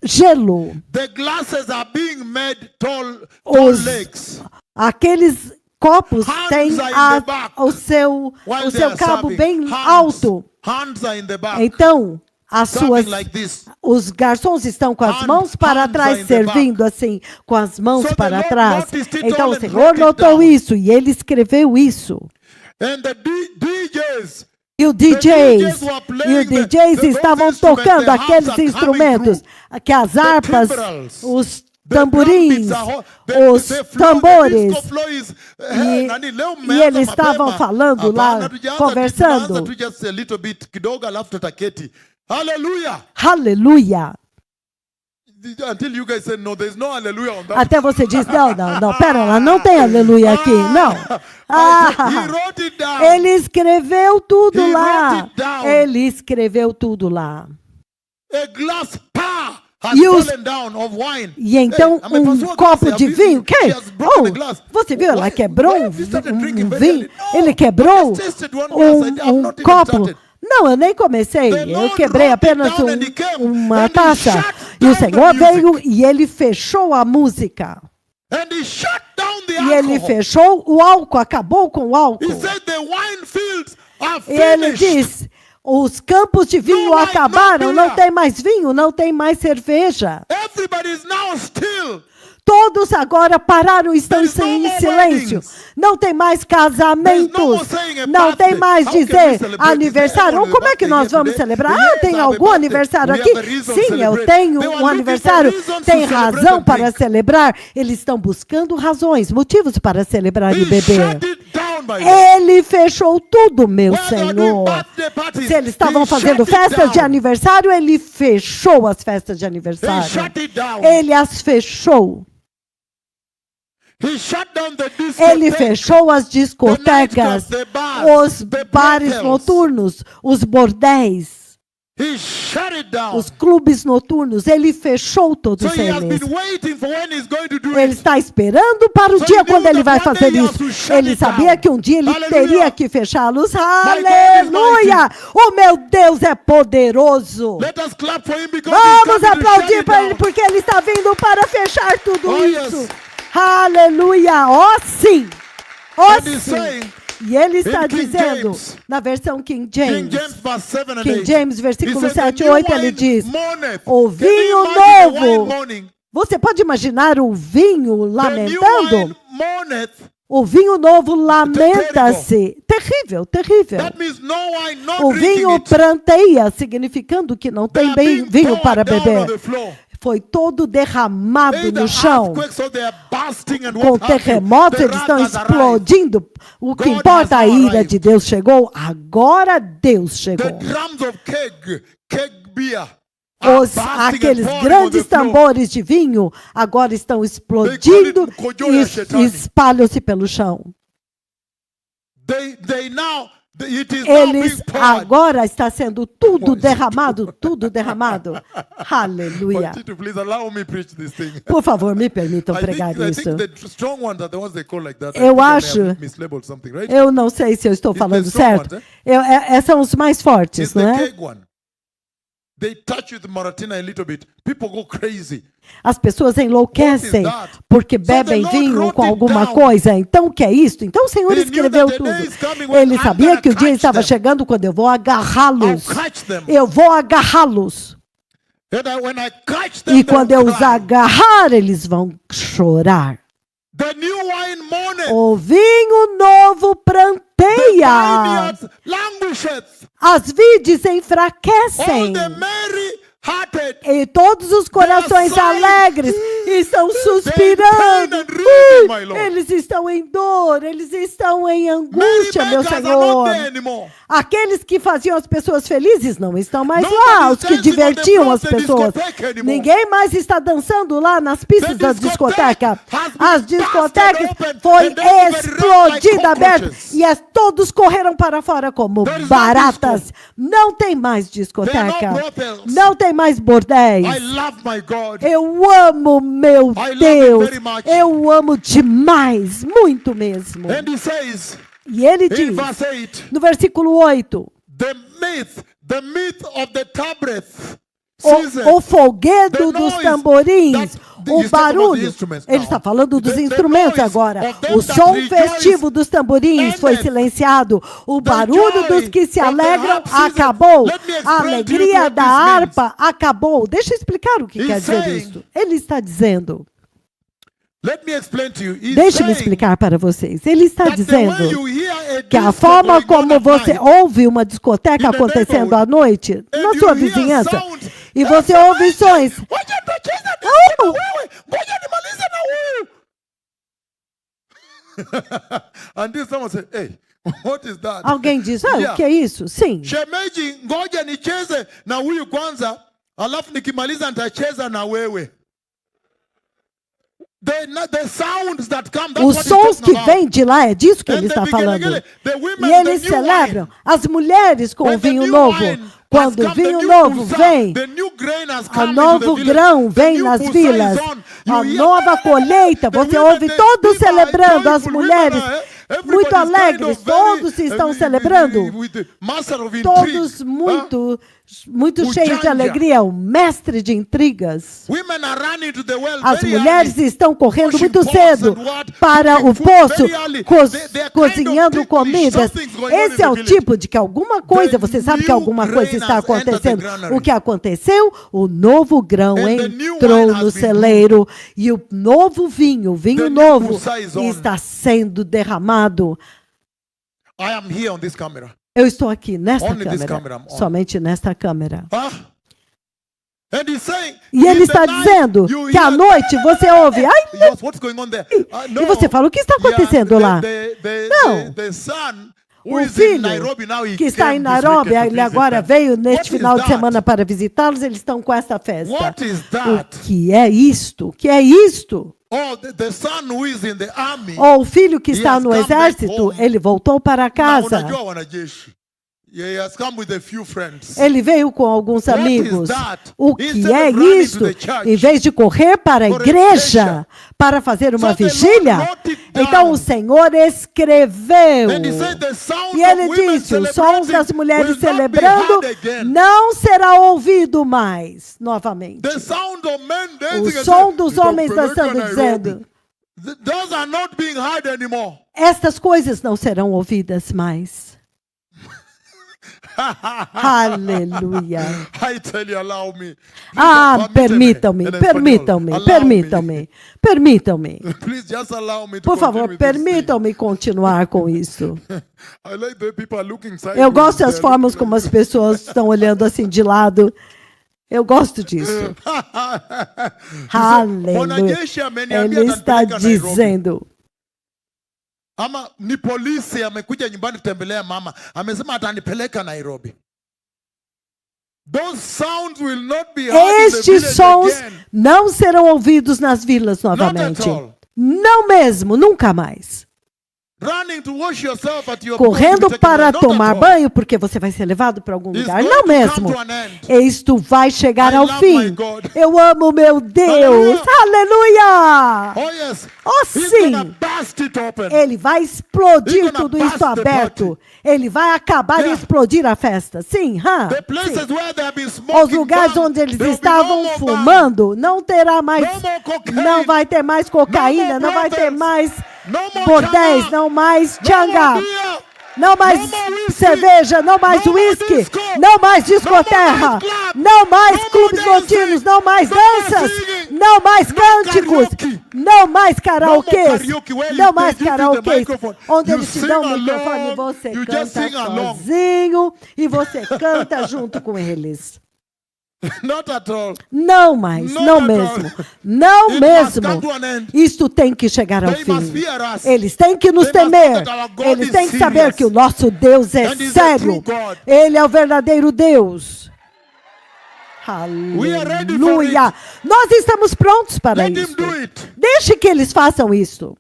gelo. The glasses are being made tall Os- legs. Aqueles copos Hands têm are in a- the back o seu, While o they seu are cabo serving. bem Hands- alto. Hands are in the back. Então, as Serving suas, like this. os garçons estão com as Hand- mãos para hands are trás, in the servindo assim, com as mãos So the para Lord trás. noticed it Então, all o and Senhor wrote it notou down. isso e ele escreveu isso. And the DJs. E o DJs DJs, were e playing o DJs those estavam instruments, tocando the harps aqueles are coming instrumentos, que as The harpas, timbrels, os the tamborins, drumbeats are the os flow, the tambores. disco flow is, E, nani, leo e mmeanza eles estavam mapema. falando lá, Hapana, tunaanza conversando. tu just a little bit kidogo alafu tutaketi. Hallelujah. Aleluia! Until you guys say no, there's no hallelujah on that. Até você diz, não, pera lá, não tem aleluia aqui, não. He wrote it down. Ele escreveu tudo He lá. wrote it down. Ele escreveu tudo lá. A glass has E os- fallen down of wine. E então, Hey, I'm a pastor, copo have de you- vinho, que? she has broken the Oh, glass. você viu, ela Why- quebrou why um, have you started drinking um very vinho. early? No, Ele quebrou I just tasted one glass. I have not even copo. started. Não, eu nem comecei. The Eu Lord quebrei wrote it apenas down and he came uma and he taça. shut E o down Senhor the veio e ele fechou a música. And he shut down the E ele alcohol. fechou o álcool, acabou com o álcool. He said the wine fields are E ele finished. diz: os campos de vinho No wine, acabaram, no não beer. tem mais vinho, não tem mais cerveja. Everybody is now still. Todos agora pararam, estão There's no em more silêncio. weddings. Não tem mais There's no casamentos. more saying a Não tem birthday. mais How can we dizer celebrate? aniversário. Everyone Como é que has a nós birthday vamos today. celebrar? Yes, Ah, tem I have a algum birthday. aniversário We aqui? have a reason to Sim, eu celebrate. tenho They were um looking aniversário. for reasons Tem to celebrate razão and para drink. celebrar. Eles estão buscando razões, motivos para celebrar e He beber. shut it down by Ele fechou tudo, meu Where they were doing Senhor. birthday parties, Se eles estavam he fazendo shut it festas de down. aniversário, ele fechou as festas de He aniversário. shut it down. Ele as fechou. He shut down the Ele discotheque. fechou as discotecas, the bars, os the bares brothels. noturnos, os bordéis, He shut it down. os clubes noturnos. Ele fechou So todos he has eles. been waiting for when he's going to do Ele it. está esperando para o So dia he quando knew ele that vai one fazer day he has isso. to shut Ele it sabia down. que um dia ele Hallelujah. teria que fechá-los. God is Aleluia! O meu Deus é poderoso. Let us clap for him because he's Vamos coming to shut aplaudir it para down. ele porque ele está vindo para fechar tudo Oh, isso. yes. Aleluia! Ó sim! Ó And he's sim! saying, E ele está in King dizendo, James, na versão King King James, James verse 7 and King 8. James, versículo He said, 7 "The e new 8, ele wine diz, mourneth." o Can you vinho imagine the wine novo. mourning? Você pode imaginar o vinho The new lamentando? wine mourneth. O vinho novo lamenta-se. Terrível, terrível. That means no wine, not O drinking vinho it. pranteia, significando que não They tem are bem being vinho poured para down on beber. the floor. Foi todo derramado Either no chão. earthquakes or they are bursting and Com what have you. terremotos, The eles estão wrath has arrived. explodindo. O que God importa, a has now ira arrived. de Deus chegou. Agora Deus The chegou. drums of keg beer, are bursting and Aqueles pouring on grandes the floor. tambores de vinho agora estão explodindo Mkojoya Shetani. e espalham-se pelo chão. They now, it is now being Eles poured. agora está sendo tudo What? derramado, tudo derramado. But Aleluia. Tito, please allow me preach this thing. Por favor, me permitam I pregar think isso. the strong ones are the ones they call like that. Eu I think I may acho- have mislabeled something, right? Eu não sei se eu estou It's falando the strong certo. ones, São os mais fortes, It's não the é? keg one. They touch with Maratina a little bit. People go crazy. As pessoas enlouquecem What is that? porque So the bebem Lord vinho wrote com it alguma down. coisa. Então, o que é isto? Então, o Senhor He knew escreveu that the tudo. day is coming when Ele I'm sabia gonna que o dia catch estava them. chegando quando eu vou agarrá-los. I'll catch them. Eu vou agarrá-los. When I catch them, E quando eu they'll os cry. agarrar, eles vão chorar. The new wine mourneth. O vinho novo The pranteia. vineyards languisheth. As vides All enfraquecem. the merry-hearted. E todos os corações sighing. alegres estão They're in suspirando. pain and grieving, my Ui, Lord. eles estão em dor, eles estão em Merry angústia, meu makers are Senhor. not there anymore. Aqueles que faziam as pessoas felizes não estão mais Nobody lá, is os que dancing on the divertiam floor as of the pessoas. discotheque anymore. Ninguém mais está dançando lá nas pistas The da discotheque discoteca. has been As discotecas busted open foi and everybody ran like explodida, aberta, cockroaches. e todos correram para fora como There is no baratas. disco. Não tem mais There discoteca. are no brothels. Não tem mais bordéis. I love my God. Eu amo meu I love Deus. him very much. Eu amo demais, muito mesmo. And he says E ele in diz, verse 8, no versículo 8, the myth of the tabreth season. o folguedo The dos noise tamborins, that- o he's talking about the barulho. instruments Ele now. está falando dos The instrumentos noise agora. of them O that som rejoice festivo dos tamborins foi ended. silenciado. O The barulho joy dos que se of the alegram harp season. acabou. Let me explain A to you alegria what da this means. harpa acabou. Deixa eu explicar o que He's quer dizer saying- isso. Ele está dizendo, Let me explain to you. He's deixe-me saying explicar para vocês. Ele está that the way dizendo you hear a que a disco forma going on como at você night, ouve uma discoteca in the acontecendo à neighborhood, noite and na you sua hear vizinhança sounds, e você ouve sons. Ngoja tucheze Oh! na wewe. Ngoja nimalize na huyu. And then someone said, hey, what is that? Alguém diz, o Yeah. que é isso? Sim. Shemeji, ngoja nicheze na huyu kwanza, alafu nikimaliza nitacheza na wewe. The sounds that come, that's Os what he's sons talking que about. vêm de lá, é disso que And ele the está falando. beginning, the women, E eles the new celebram, wine. as mulheres com When o the vinho new novo. wine has Quando o come, the vinho new novo pusa, vem, the new grain has o come novo into the village. grão The vem new nas pusa vilas, is on. a You hear nova the colheita, você women, ouve the todos people are celebrando, as joyful, mulheres women are- everybody muito is kind alegres, of very, todos estão celebrando, with the master of intrigue. todos Huh? muito O cheios de Janja. alegria, o mestre de intrigas. Women are running to the well As very mulheres early. estão correndo Washing muito pots cedo and what, para cooking o food poço, very early. They are kind of cozinhando ticklish. comidas. Something's going on in Esse the é o village. tipo de que alguma coisa, The você sabe que new alguma coisa grain está has entered the acontecendo. granary. O que aconteceu? O novo grão And the new entrou wine has no been celeiro e o novo vinho, o vinho The new novo, pusa is on. está sendo derramado. I am here on this camera. Eu estou aqui nesta Only this câmera, camera I'm on. somente nesta câmera. And he's saying, E ele in está the night, dizendo you que à hear- noite você ouve, ai, Yes, what's going on there? e você fala, o que está acontecendo lá? Não. The son who O is in filho Nairobi now, he que está came em this Nairobi, weekend to ele visit agora them. veio neste What is final de that? semana para visitá-los, eles estão com essa festa. What is O that? que é isto? O que é isto? Oh, the son who is in the army. Ou o filho que He está has no come back exército, home. ele voltou para Na casa. unajua wanajeshi. He has come with a few friends. Ele veio com alguns What amigos. is that? O que Instead é of running isto? to the church, Em vez de correr para a for a igreja igreja, para fazer uma so the Lord vigília, wrote it down. então o Senhor escreveu. And he said the sound E of ele women disse: os sons das celebrating mulheres will not be celebrando heard again. não será ouvido mais novamente. The sound of men dancing O and som saying, dos homens "Nitapeleka dançando, Nairobi." dizendo: Those are not being heard anymore. estas coisas não serão ouvidas mais. Aleluia. I tell you, allow me. Permitam-me, Em espanhol, permitam-me, allow permitam-me, permitam-me. me. Please just allow me to Por favor, continue with this thing. permitam-me continuar com isso. I like the people are looking sideways. Eu gosto das They're formas looking como as pessoas estão olhando assim de lado. Eu gosto disso. Aleluia. Mwanajeshi ameniambia Ele está atanipeleka Nairobi. dizendo: Ama ni polisi amekuja nyumbani kutembelea mama, amesema atanipeleka Nairobi. Those sounds will not be heard in the estes village sons again. não serão ouvidos nas vilas Not at novamente. all. Não mesmo, nunca mais. running to wash yourself at your correndo place to take a para bath. Not at tomar all. banho, porque você vai ser levado para algum It's lugar. going Não to mesmo. come to an end. Isto vai chegar I ao love fim. my God. Eu amo meu Deus. Aleluia! Oh yes. Oh, He's sim. gonna burst it open. Ele vai explodir He's gonna tudo bust isso the aberto. party. Ele vai acabar e Yeah. explodir a festa. Sim, The places where they have been smoking Os lugares guns, onde eles there will be estavam no more fumando, não terá mais, No more cocaine. não vai ter mais cocaína, No more não vai ter brothels. mais guns. No more bordéis, changa. não mais No changa, more beer. não mais No more whisky. cerveja, não mais No more uísque, disco. não mais discoterra, No more nightclub. não mais No more clubes dancing. noturnos, não mais No more danças, singing. não mais No cânticos, karaoke. não mais No karaokês, more karaoke where não you mais give you the karaokês, microphone. onde You eles te sing dão o microfone e along. você You just canta sing along. sozinho e você canta junto com eles. Not at all. Não mais, Not não at mesmo, all. não It must mesmo. come to an end. Isto tem que chegar ao They must fim. fear us. Eles têm que nos They must know temer. that our God Eles is têm que saber serious. que o nosso Deus é And he's a sério. true God. Ele é o verdadeiro Deus. We are ready for Aleluia. Nós estamos prontos para Let him isso. do it. Deixe que eles façam isso.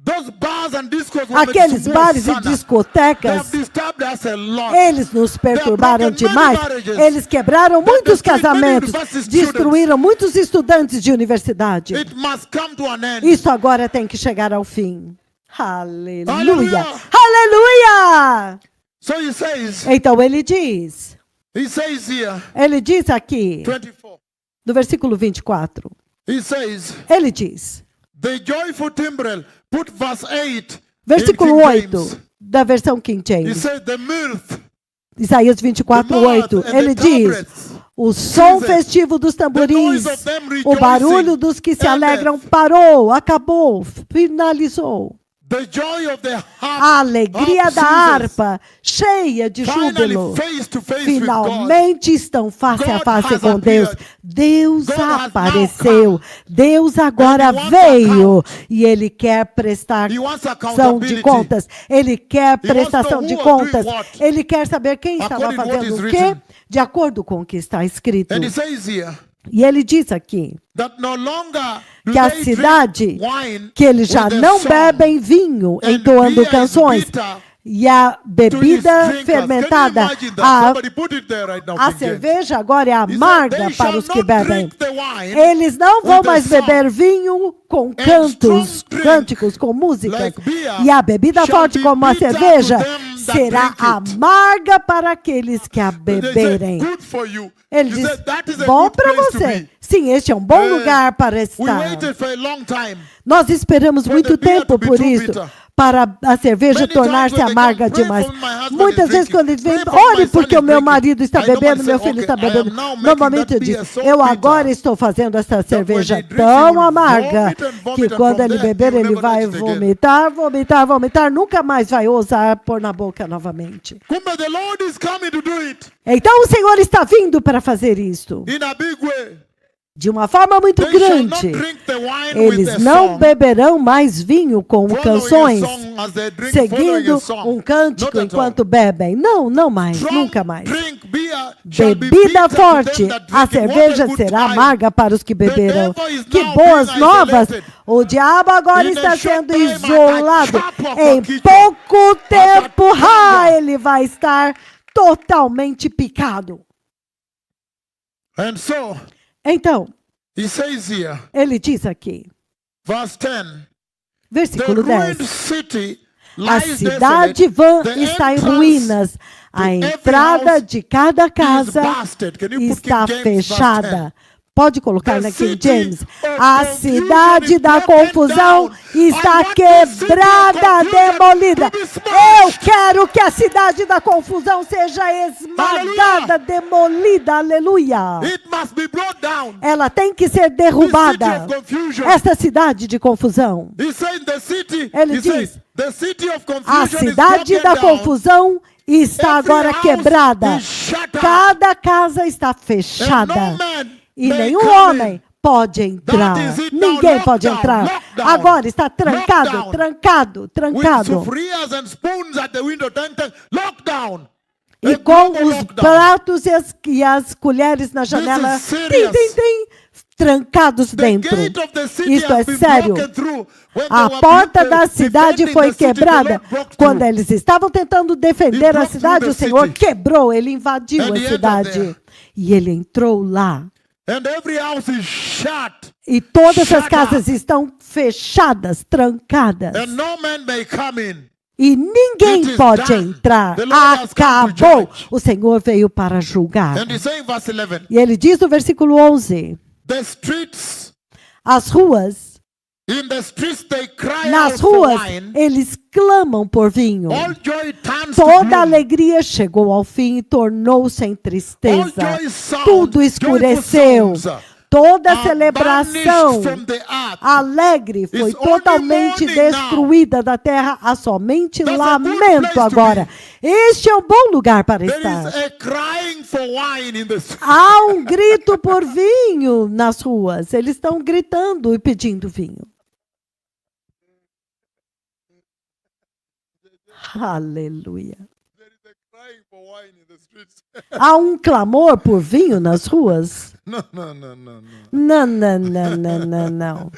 Those bars and discos were Aqueles made to bares e Sana. They discotecas, have disturbed us a lot. eles nos perturbaram broken many demais. marriages. Eles quebraram muitos destroyed many casamentos, university destruíram muitos estudantes de universidade. It must come to an end. Isso agora tem que chegar ao fim. Aleluia. Aleluia. Aleluia. So he says Então ele diz here, aqui, 24. no versículo 24, He says, ele diz, the joyful timbrel, put verse 8. versículo in King 8, James. da versão King He James, said, the mirth, Isaías 24, the mirth 8, and ele the diz, tabrets, o som Jesus, festivo dos the tamborins, noise of them o barulho rejoicing, dos que se endeth. alegram parou, acabou, finalizou. the joy of the harp, A alegria of da Jesus, harpa, cheia de finally júbilo. face to face with God. Finalmente estão face a God face has com Deus. appeared. Deus God has apareceu. now come. Deus agora And he wants veio. account. E Ele quer prestar He wants prestação accountability. de contas. Ele quer He wants to prestação know de who was doing contas. what. Ele quer saber quem estava According to what fazendo is o quê, written. de acordo com o que está escrito. And he says here E ele diz aqui that no longer do que a they cidade, drink wine que eles já with their não song, bebem vinho and entoando beer is canções. bitter E a to his bebida drinkers. Can you fermentada, imagine that? a Somebody put it there right now, A King James. cerveja agora é He said, amarga "They para shall os que not bebem. drink the wine Eles não vão with the mais song, beber vinho com cantos, strong drink cânticos, com músicas. like beer E a bebida shall forte be como a bitter to cerveja them that será drink it." amarga para aqueles que a They said, beberem. good for you. Ele He diz, said, that is a bom good para place to você. be. Sim, este é um bom Eh, lugar para We estar. waited for a long time. Nós esperamos for muito the beer tempo to be por too isso, bitter. para a cerveja Many tornar-se times when they amarga come, pray demais. for me, my husband Muitas is vezes quando eles drinking. vêm, Pray for me, ore my son porque is o meu drinking. marido está I normally bebendo, meu say, filho está okay, I am bebendo. now making Normalmente that eu beer digo, so eu bitter agora estou fazendo essa cerveja when he drinks, he tão will amarga vomit and vomit, que and quando from ele there, beber he will ele never vai touch it again. vomitar, nunca mais vai ousar pôr na boca novamente. Kumbe, the Lord is coming to do it Então o Senhor está vindo para fazer isto in a big way. de uma forma muito They shall not grande. drink the wine with Eles the não song, beberão mais vinho com following a canções, song as they drink, following seguindo a song. um cântico Not at all. enquanto bebem. Não, não mais, Strong nunca mais. drink, beer shall be Bebida bitter to forte, them that a drink it. What a cerveja good será time. amarga para os que beberão. devil is Que now boas being novas! isolated. O diabo agora In está a short sendo time, isolado. I chop a Em coquito. pouco tempo, Papa. ele vai estar totalmente picado. And so, Então, he says here, ele diz aqui, verse 10, the versículo 10. ruined city A lies cidade desolate, vã the está em entrance ruínas. A every entrada house de cada is casa bastard. Can you put está King James, verse 10? fechada. Pode colocar The na King city James. of A confusion cidade is da broken confusão down. está I want the city of quebrada, confusion demolida. to be smashed. Eu quero que a cidade da confusão seja esmagada, demolida. Aleluia. It must be brought down. Ela tem que ser This city derrubada. of confusion. Esta cidade de confusão. He said the city, Ele he diz, says, the city of A confusion is cidade broken da down. confusão está Every agora house quebrada. is shut up. Cada casa está And fechada. no man E may nenhum come homem in. pode entrar. That is it now. Ninguém pode Lockdown, entrar. lockdown, Agora está trancado, lockdown. trancado, With trancado. sufrias and spoons at the window, lockdown. E A com global os lockdown. pratos e as colheres na janela. is serious. Tem. trancados dentro. Isto é sério. A porta da cidade foi quebrada. Quando eles estavam tentando defender a cidade, o Senhor quebrou, ele invadiu a cidade. E ele entrou lá. E todas as casas estão fechadas, trancadas. E ninguém pode entrar. Acabou. O Senhor veio para julgar. E ele diz no versículo 11: as ruas, nas ruas, eles clamam por vinho. Toda alegria chegou ao fim e tornou-se em tristeza. Tudo escureceu. Toda celebração alegre foi totalmente destruída da terra. Há somente lamento agora. Este é um bom lugar para estar. Há um grito por vinho nas ruas. Eles estão gritando e pedindo vinho. Aleluia. Há um clamor por vinho nas ruas? Não. Não.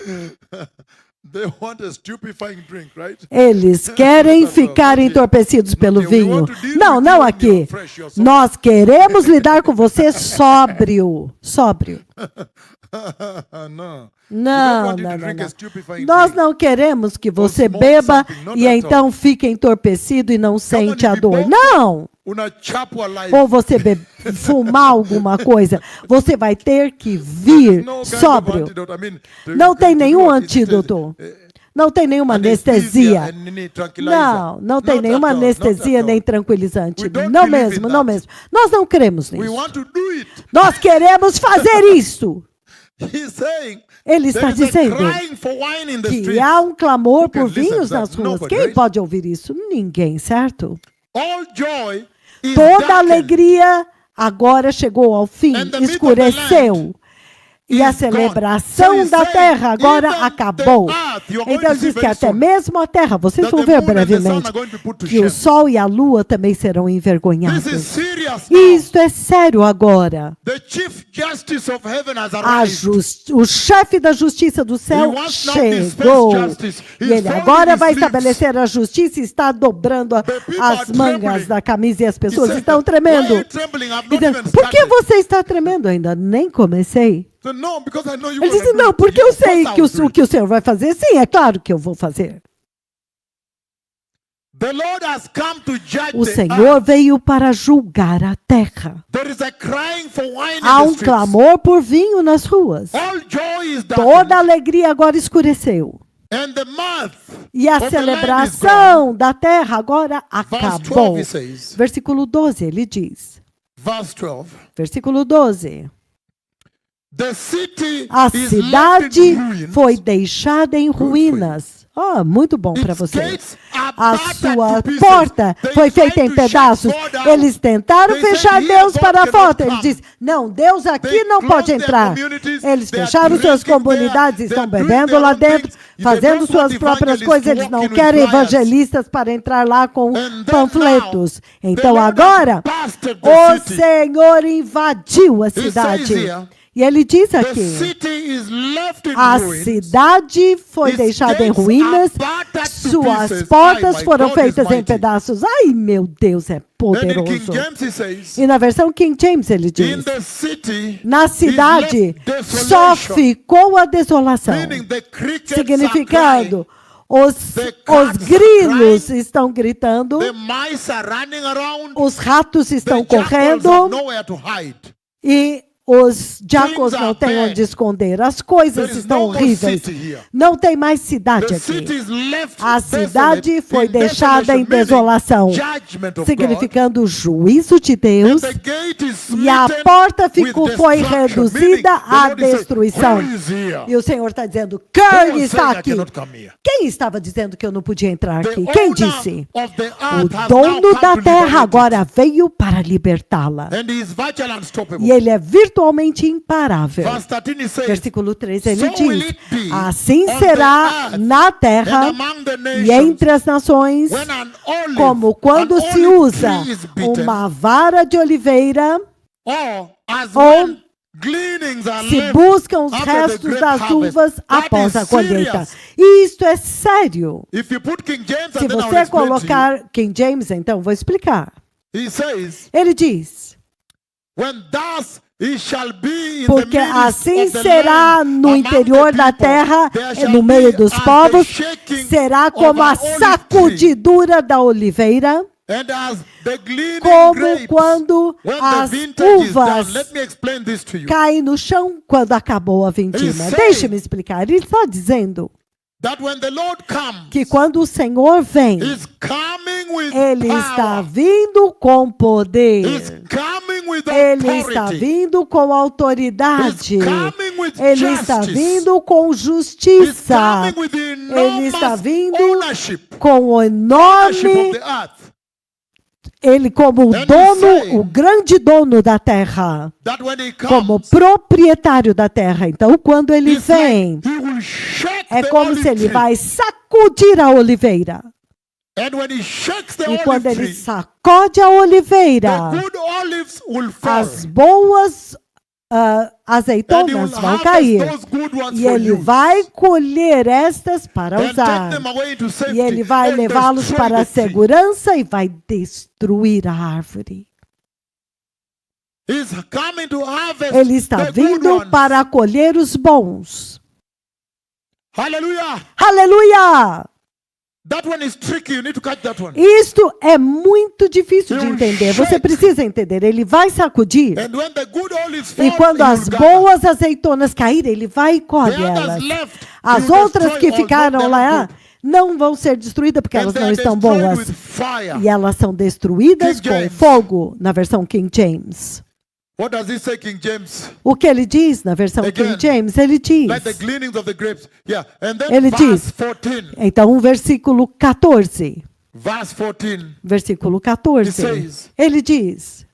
They want a stupefying drink, right? Eles querem ficar entorpecidos pelo vinho. Não aqui. Nós queremos lidar com você sóbrio. Não. Nós não queremos que você beba e então fique entorpecido e não sente a dor. Não! Ou você fumar alguma coisa. Você vai ter que vir sóbrio. Não tem nenhum antídoto. Não tem nenhuma anestesia. Não tem nenhuma anestesia nem tranquilizante. Não mesmo. Nós não cremos nisso. Nós queremos fazer isso. Ele está dizendo que há um clamor por vinhos nas ruas. Quem pode ouvir isso? Ninguém, certo? Toda alegria agora chegou ao fim, escureceu. E a celebração da terra agora acabou. Então ele diz que até mesmo a terra, vocês vão ver brevemente, que o sol e a lua também serão envergonhados. Isto é sério agora. O chefe da justiça do céu chegou. E ele agora vai estabelecer a justiça e está dobrando as mangas da camisa e as pessoas estão tremendo. Por que você está tremendo ainda? Nem comecei. Ele disse, não, porque eu sei que o que o Senhor vai fazer. Sim, é claro que eu vou fazer. O Senhor veio para julgar a terra. Há um clamor por vinho nas ruas. Toda alegria agora escureceu. E a celebração da terra agora acabou. Versículo 12, ele diz. Versículo 12. A cidade foi deixada em ruínas. Muito bom para você. A sua porta foi feita em pedaços. Eles tentaram fechar Deus para fora. Ele diz, não, Deus aqui não pode entrar. Eles fecharam suas comunidades, estão bebendo lá dentro, fazendo suas próprias coisas. Eles não querem evangelistas para entrar lá com panfletos. Então agora, o Senhor invadiu a cidade. E ele diz aqui, a cidade foi deixada em ruínas, suas portas foram feitas em pedaços. Ai, meu Deus, é poderoso. E na versão King James ele diz, na cidade só ficou a desolação, significando, os grilos estão gritando, os ratos estão correndo e os jacos não têm onde esconder. As coisas estão horríveis. Não tem mais cidade aqui. A cidade foi deixada em desolação, significando o juízo de Deus. E a porta foi reduzida à destruição. E o Senhor está dizendo, quem está aqui? Quem estava dizendo que eu não podia entrar aqui? Quem disse? O dono da terra agora veio para libertá-la. E ele é virtualmente imparável. Versículo 13, ele diz, assim será na terra e entre as nações, como quando se usa uma vara de oliveira ou se buscam os restos das uvas após a colheita. Isto é sério. Se você colocar King James, então, vou explicar. Ele diz, porque assim será no interior da terra, no meio dos povos, será como a sacudidura da oliveira, como quando as uvas caem no chão quando acabou a vindima. Deixe-me explicar. Ele está dizendo que quando o Senhor vem, Ele está vindo com poder. Ele está vindo com autoridade. Ele está vindo com justiça. Ele está vindo com o enorme... Ele como o dono, o grande dono da terra, como proprietário da terra. Então, quando ele vem, é como se ele vai sacudir a oliveira. E quando ele sacode a oliveira, as boas azeitonas vão cair. E ele vai colher estas para usar. E ele vai levá-los para a segurança e vai destruir a árvore. Ele está vindo para colher os bons. Aleluia! Aleluia! Isto é muito difícil de entender. Você precisa entender. Ele vai sacudir. E quando as boas azeitonas caírem, ele vai e colhe elas. As outras que ficaram lá não vão ser destruídas porque elas não estão boas. E elas são destruídas com fogo, na versão King James. What does he say, King James? O que ele diz na versão King James? Ele diz. Like the gleanings of the grapes. Yeah. And then Ele verse diz. 14. Então, versículo 14. Verse 14. Versículo 14. He says, ele diz.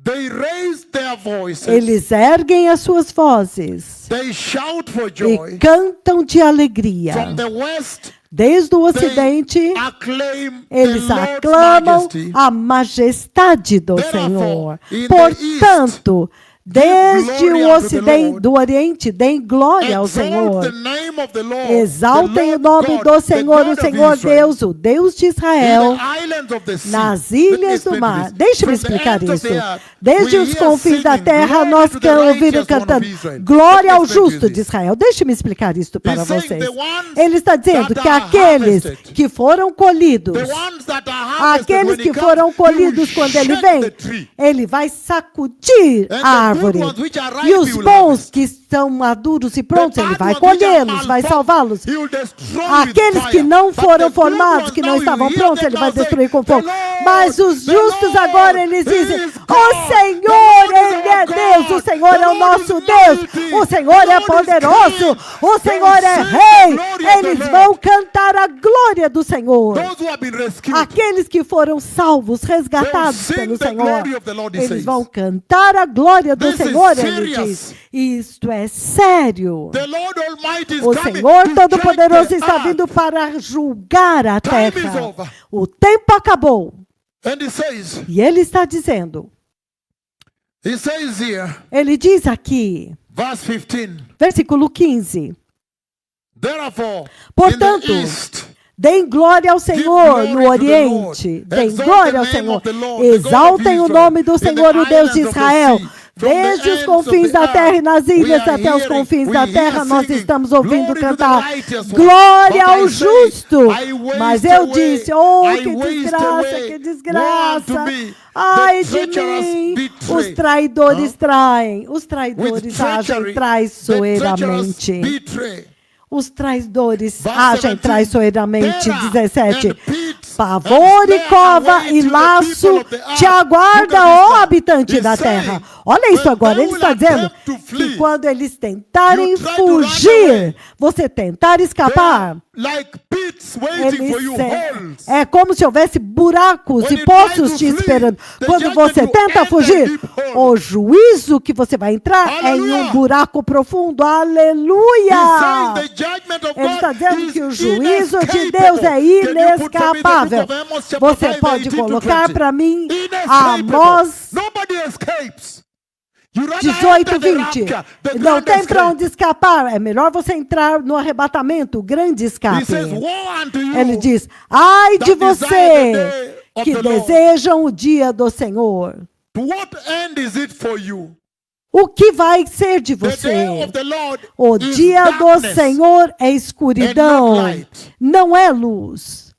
They raise their voices. Eles erguem as suas vozes. They shout for joy. E cantam de alegria. From the west. Desde o Ocidente, eles aclamam a majestade do Senhor. Portanto, desde o Ocidente, do Oriente, deem glória ao Senhor. Exaltem o nome do Senhor, o Senhor Deus, o Deus de Israel, nas ilhas do mar. Deixe-me explicar isso. Desde os confins da terra, nós ouvimos cantando glória ao justo de Israel. Deixe-me explicar isso para vocês. Ele está dizendo que aqueles que foram colhidos, aqueles que foram colhidos quando ele vem, ele vai sacudir a árvore. E os bons que estão maduros e prontos, ele vai colhê-los, vai salvá-los. Aqueles que não foram formados, que não estavam prontos, ele vai destruir com fogo. Mas os justos agora, eles dizem, o Senhor, Ele é Deus, o Senhor é o nosso Deus, o Senhor é poderoso, o Senhor é Rei. Eles vão cantar a glória do Senhor. Aqueles que foram salvos, resgatados pelo Senhor, eles vão cantar a glória do Senhor, ele diz. Isto é sério. O Senhor Todo-Poderoso está vindo para julgar a terra. O tempo acabou. E ele está dizendo. Ele diz aqui, versículo 15. Portanto, deem glória ao Senhor no Oriente. Deem glória ao Senhor. Exaltem o nome do Senhor, o Deus de Israel. Desde os confins da terra e nas ilhas até os confins da terra, nós estamos ouvindo cantar glória ao justo. Mas eu disse, oh, que desgraça, que desgraça. Ai de mim, os traidores traem, os traidores agem traiçoeiramente. Os traidores agem traiçoeiramente. 17. Pavor e cova e laço te aguarda, ó habitante da terra. Olha isso agora, ele está dizendo que quando eles tentarem fugir, você tentar escapar, é como se houvesse buracos e poços te esperando. Quando você tenta fugir, o juízo que você vai entrar é em um buraco profundo. Aleluia! Ele está dizendo que o juízo de Deus é inescapável. Você pode colocar para mim Amós 18, 20. Não tem para onde escapar. É melhor você entrar no arrebatamento, o grande escape. Ele diz, ai de você que desejam o dia do Senhor. O que vai ser de você? O dia do Senhor é escuridão, não é luz.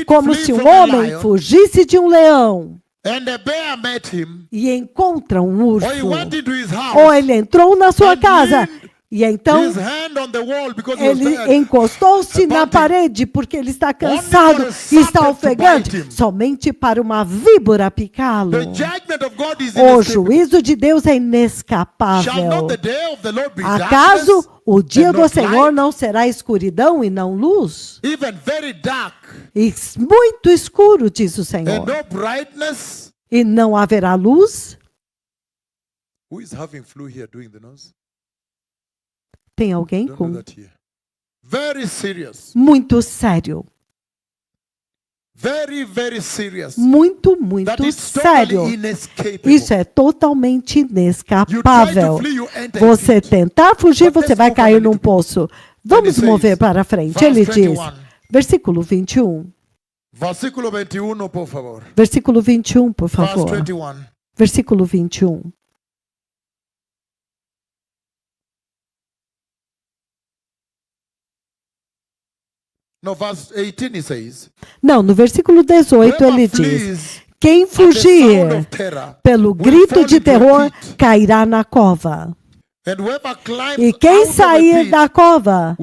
Como se um homem fugisse de um leão e encontra um urso. Ou ele entrou na sua casa e então ele encostou-se na parede porque ele está cansado e está ofegante, somente para uma víbora picá-lo. O juízo de Deus é inescapável. Acaso o dia do Senhor não será escuridão e não luz? E muito escuro, diz o Senhor. E não haverá luz? Tem alguém com muito sério. Muito, muito sério. Isso é totalmente inescapável. Você tentar fugir, você vai cair num poço. Vamos mover para frente. Ele diz, versículo 21. Versículo 21, por favor. Versículo 21, por favor. Versículo 21. Não, no versículo 18 ele diz, quem fugir pelo grito de terror cairá na cova. E quem sair da cova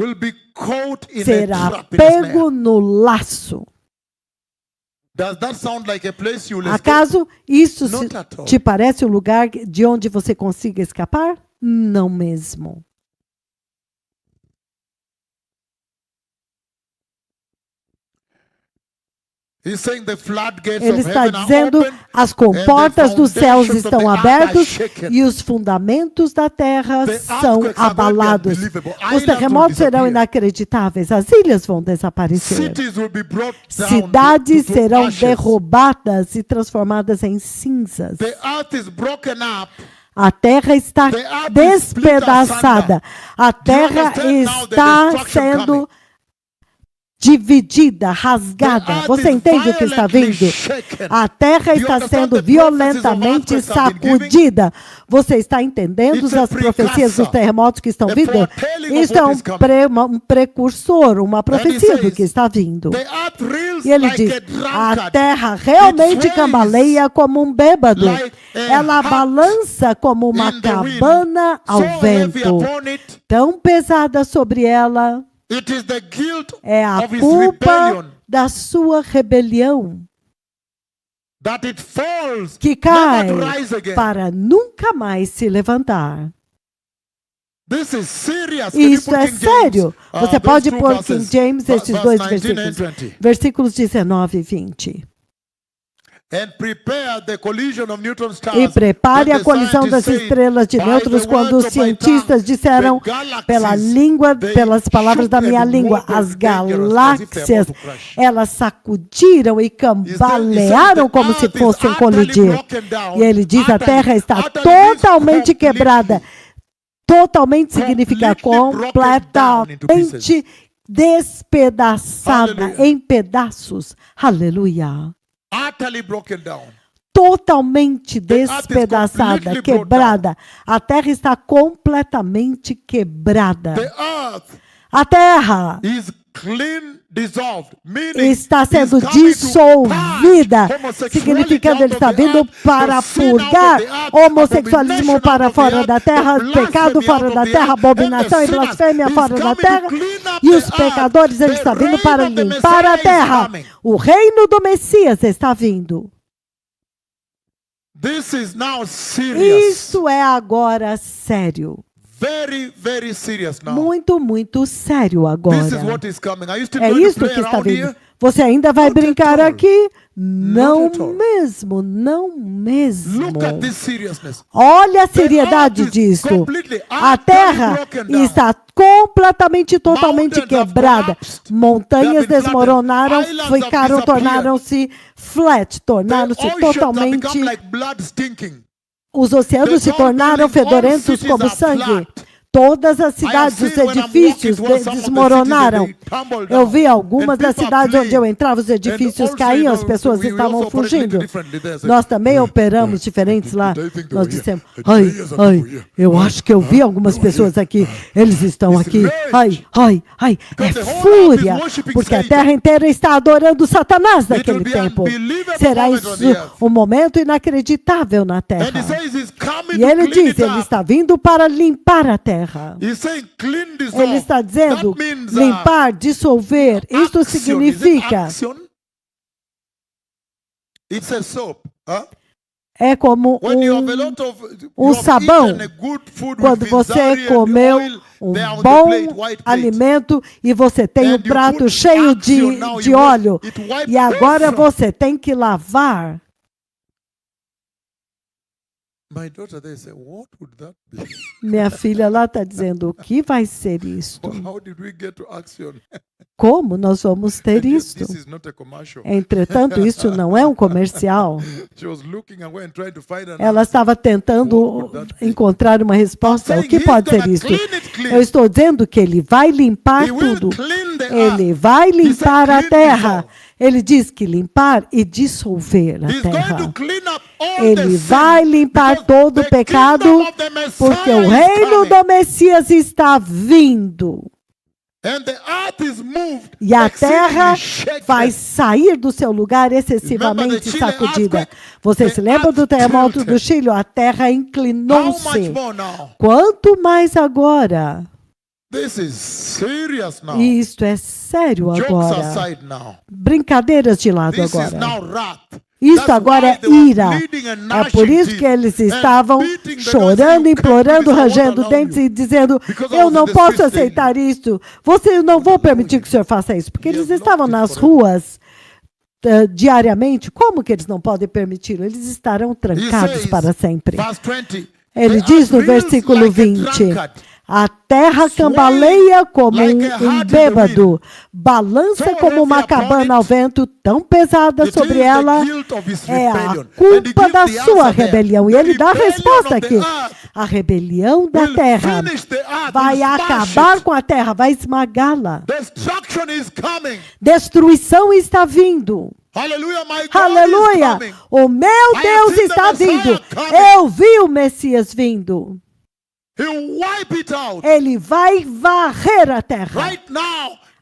será pego no laço. Acaso isso te parece um lugar de onde você consiga escapar? Não mesmo. Ele está dizendo, as comportas dos céus estão abertas e os fundamentos da terra são abalados. Os terremotos serão inacreditáveis, as ilhas vão desaparecer. Cidades serão derrubadas e transformadas em cinzas. A terra está despedaçada. A terra está sendo dividida, rasgada. Você entende o que está vindo? A terra está sendo violentamente sacudida. Você está entendendo as profecias dos terremotos que estão vindo? Isso é um precursor, uma profecia do que está vindo. E ele diz, a terra realmente cambaleia como um bêbado. Ela balança como uma cabana ao vento. Tão pesada sobre ela. É a culpa da sua rebelião que cai para nunca mais se levantar. Isso é sério. Você pode pôr King James esses dois versículos. Versículos 19 e 20. E prepare a colisão das estrelas de nêutrons quando os cientistas disseram pelas palavras da minha língua, as galáxias, elas sacudiram e cambalearam como se fossem colidir. E ele diz, a Terra está totalmente quebrada. Totalmente significa completamente despedaçada, em pedaços. Aleluia. Totalmente despedaçada, quebrada. A terra está completamente quebrada. A terra está sendo dissolvida, significando ele está vindo para purgar homossexualismo para fora da terra, pecado fora da terra, abominação e blasfêmia fora da terra, e os pecadores ele está vindo para limpar a terra. O reino do Messias está vindo. Isso é agora sério. Muito, muito sério agora. É isso que está vindo. Você ainda vai brincar aqui? Não mesmo, não mesmo. Olha a seriedade disso. A terra está completamente, totalmente quebrada. Montanhas desmoronaram, tornaram-se flat, tornaram-se totalmente os oceanos se tornaram fedorentos como sangue. Todas as cidades, os edifícios desmoronaram. Eu vi algumas das cidades onde eu entrava, os edifícios caíam, as pessoas estavam fugindo. Nós também operamos diferentes lá. Nós dissemos, eu acho que eu vi algumas pessoas aqui. Eles estão aqui. É fúria, porque a terra inteira está adorando Satanás naquele tempo. Será isso um momento inacreditável na terra. E ele diz, ele está vindo para limpar a terra. Ele está dizendo limpar, dissolver. Isto significa é como um sabão. Quando você comeu um bom alimento e você tem um prato cheio de óleo e agora você tem que lavar. Minha filha lá está dizendo, o que vai ser isto? Como nós vamos ter isto? Entretanto, isso não é um comercial. Ela estava tentando encontrar uma resposta. O que pode ser isto? Eu estou dizendo que ele vai limpar tudo. Ele vai limpar a terra. Ele diz que limpar e dissolver a terra. Ele vai limpar todo o pecado, porque o reino do Messias está vindo. E a terra vai sair do seu lugar excessivamente sacudida. Você se lembra do terremoto do Chile? A terra inclinou-se. Quanto mais agora? Isto é sério agora. Brincadeiras de lado agora. Isto agora é ira. É por isso que eles estavam chorando, implorando, rangendo dentes e dizendo, eu não posso aceitar isto. Eu não vou permitir que o senhor faça isso. Porque eles estavam nas ruas diariamente. Como que eles não podem permitir? Eles estarão trancados para sempre. Ele diz no versículo 20, a terra cambaleia como um bêbado, balança como uma cabana ao vento, tão pesada sobre ela é a culpa da sua rebelião. E ele dá a resposta aqui. A rebelião da terra vai acabar com a terra, vai esmagá-la. Destruição está vindo. Aleluia! O meu Deus está vindo. Eu vi o Messias vindo. Ele vai varrer a terra.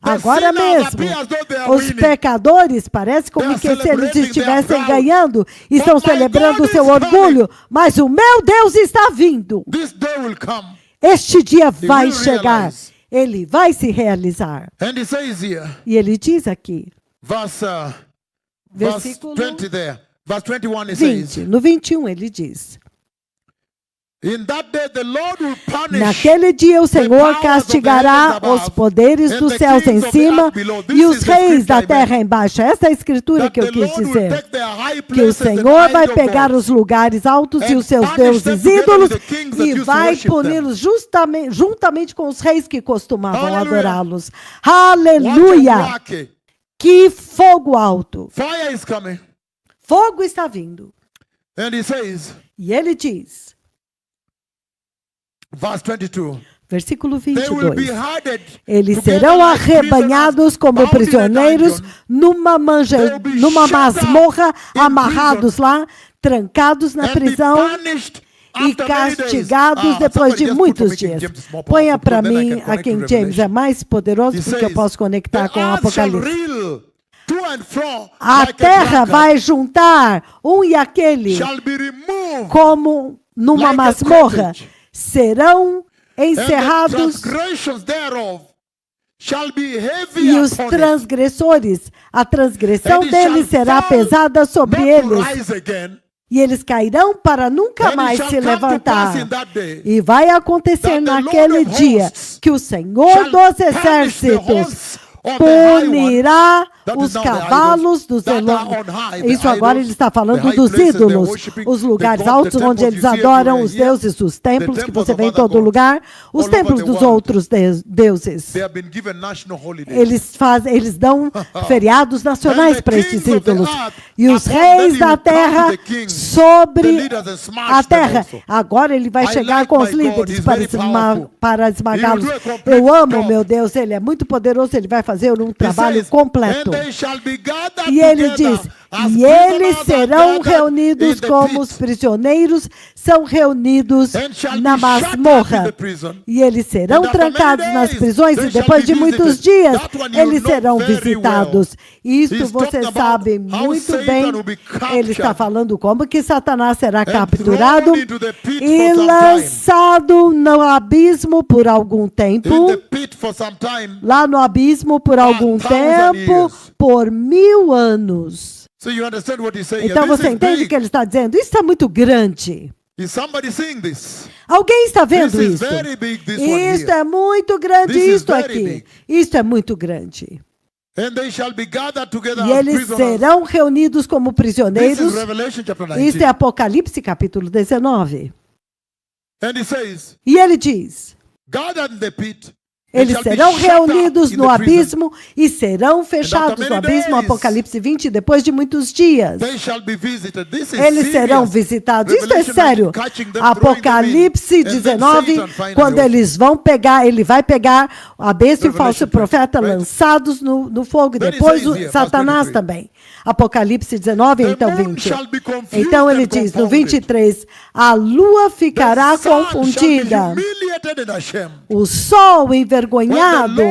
Agora mesmo, os pecadores, parece como que se eles estivessem ganhando, estão celebrando o seu orgulho, mas o meu Deus está vindo. Este dia vai chegar. Ele vai se realizar. E ele diz aqui, versículo 20, no 21 ele diz, naquele dia o Senhor castigará os poderes dos céus em cima e os reis da terra embaixo. Essa é a escritura que eu quis dizer. Que o Senhor vai pegar os lugares altos e os seus deuses ídolos e vai puni-los juntamente com os reis que costumavam adorá-los. Aleluia! Que fogo alto! Fogo está vindo. E ele diz, versículo 22. Eles serão arrebanhados como prisioneiros numa masmorra, amarrados lá, trancados na prisão e castigados depois de muitos dias. Ponha para mim a King James, é mais poderoso porque eu posso conectar com o Apocalipse. A terra vai juntar um e aquele como numa masmorra. Serão encerrados e os transgressores, a transgressão deles será pesada sobre eles. E eles cairão para nunca mais se levantar. E vai acontecer naquele dia que o Senhor dos Exércitos punirá os cavalos dos Isso agora ele está falando dos ídolos, os lugares altos onde eles adoram os deuses, os templos que você vê em todo lugar, os templos dos outros deuses. Eles dão feriados nacionais para esses ídolos. E os reis da terra sobre a terra. Agora ele vai chegar com os líderes para esmagá-los. Eu amo meu Deus, ele é muito poderoso, ele vai fazer um trabalho completo. E ele diz, e eles serão reunidos como os prisioneiros são reunidos na masmorra. E eles serão trancados nas prisões e depois de muitos dias eles serão visitados. Isto você sabe muito bem. Ele está falando como que Satanás será capturado e lançado no abismo por algum tempo. Lá no abismo por algum tempo, por 1000 anos. Então você entende o que ele está dizendo? Isso é muito grande. Alguém está vendo isso? Isto é muito grande, isto aqui. Isto é muito grande. E eles serão reunidos como prisioneiros. Isto é Apocalipse capítulo 19. E ele diz, eles serão reunidos no abismo e serão fechados no abismo, Apocalipse 20, depois de muitos dias. Eles serão visitados. Isso é sério. Apocalipse 19, quando eles vão pegar, ele vai pegar a besta e o falso profeta lançados no fogo. Depois o Satanás também. Apocalipse 19, então 20. Então ele diz, no 23, a lua ficará confundida. O sol envergonhado,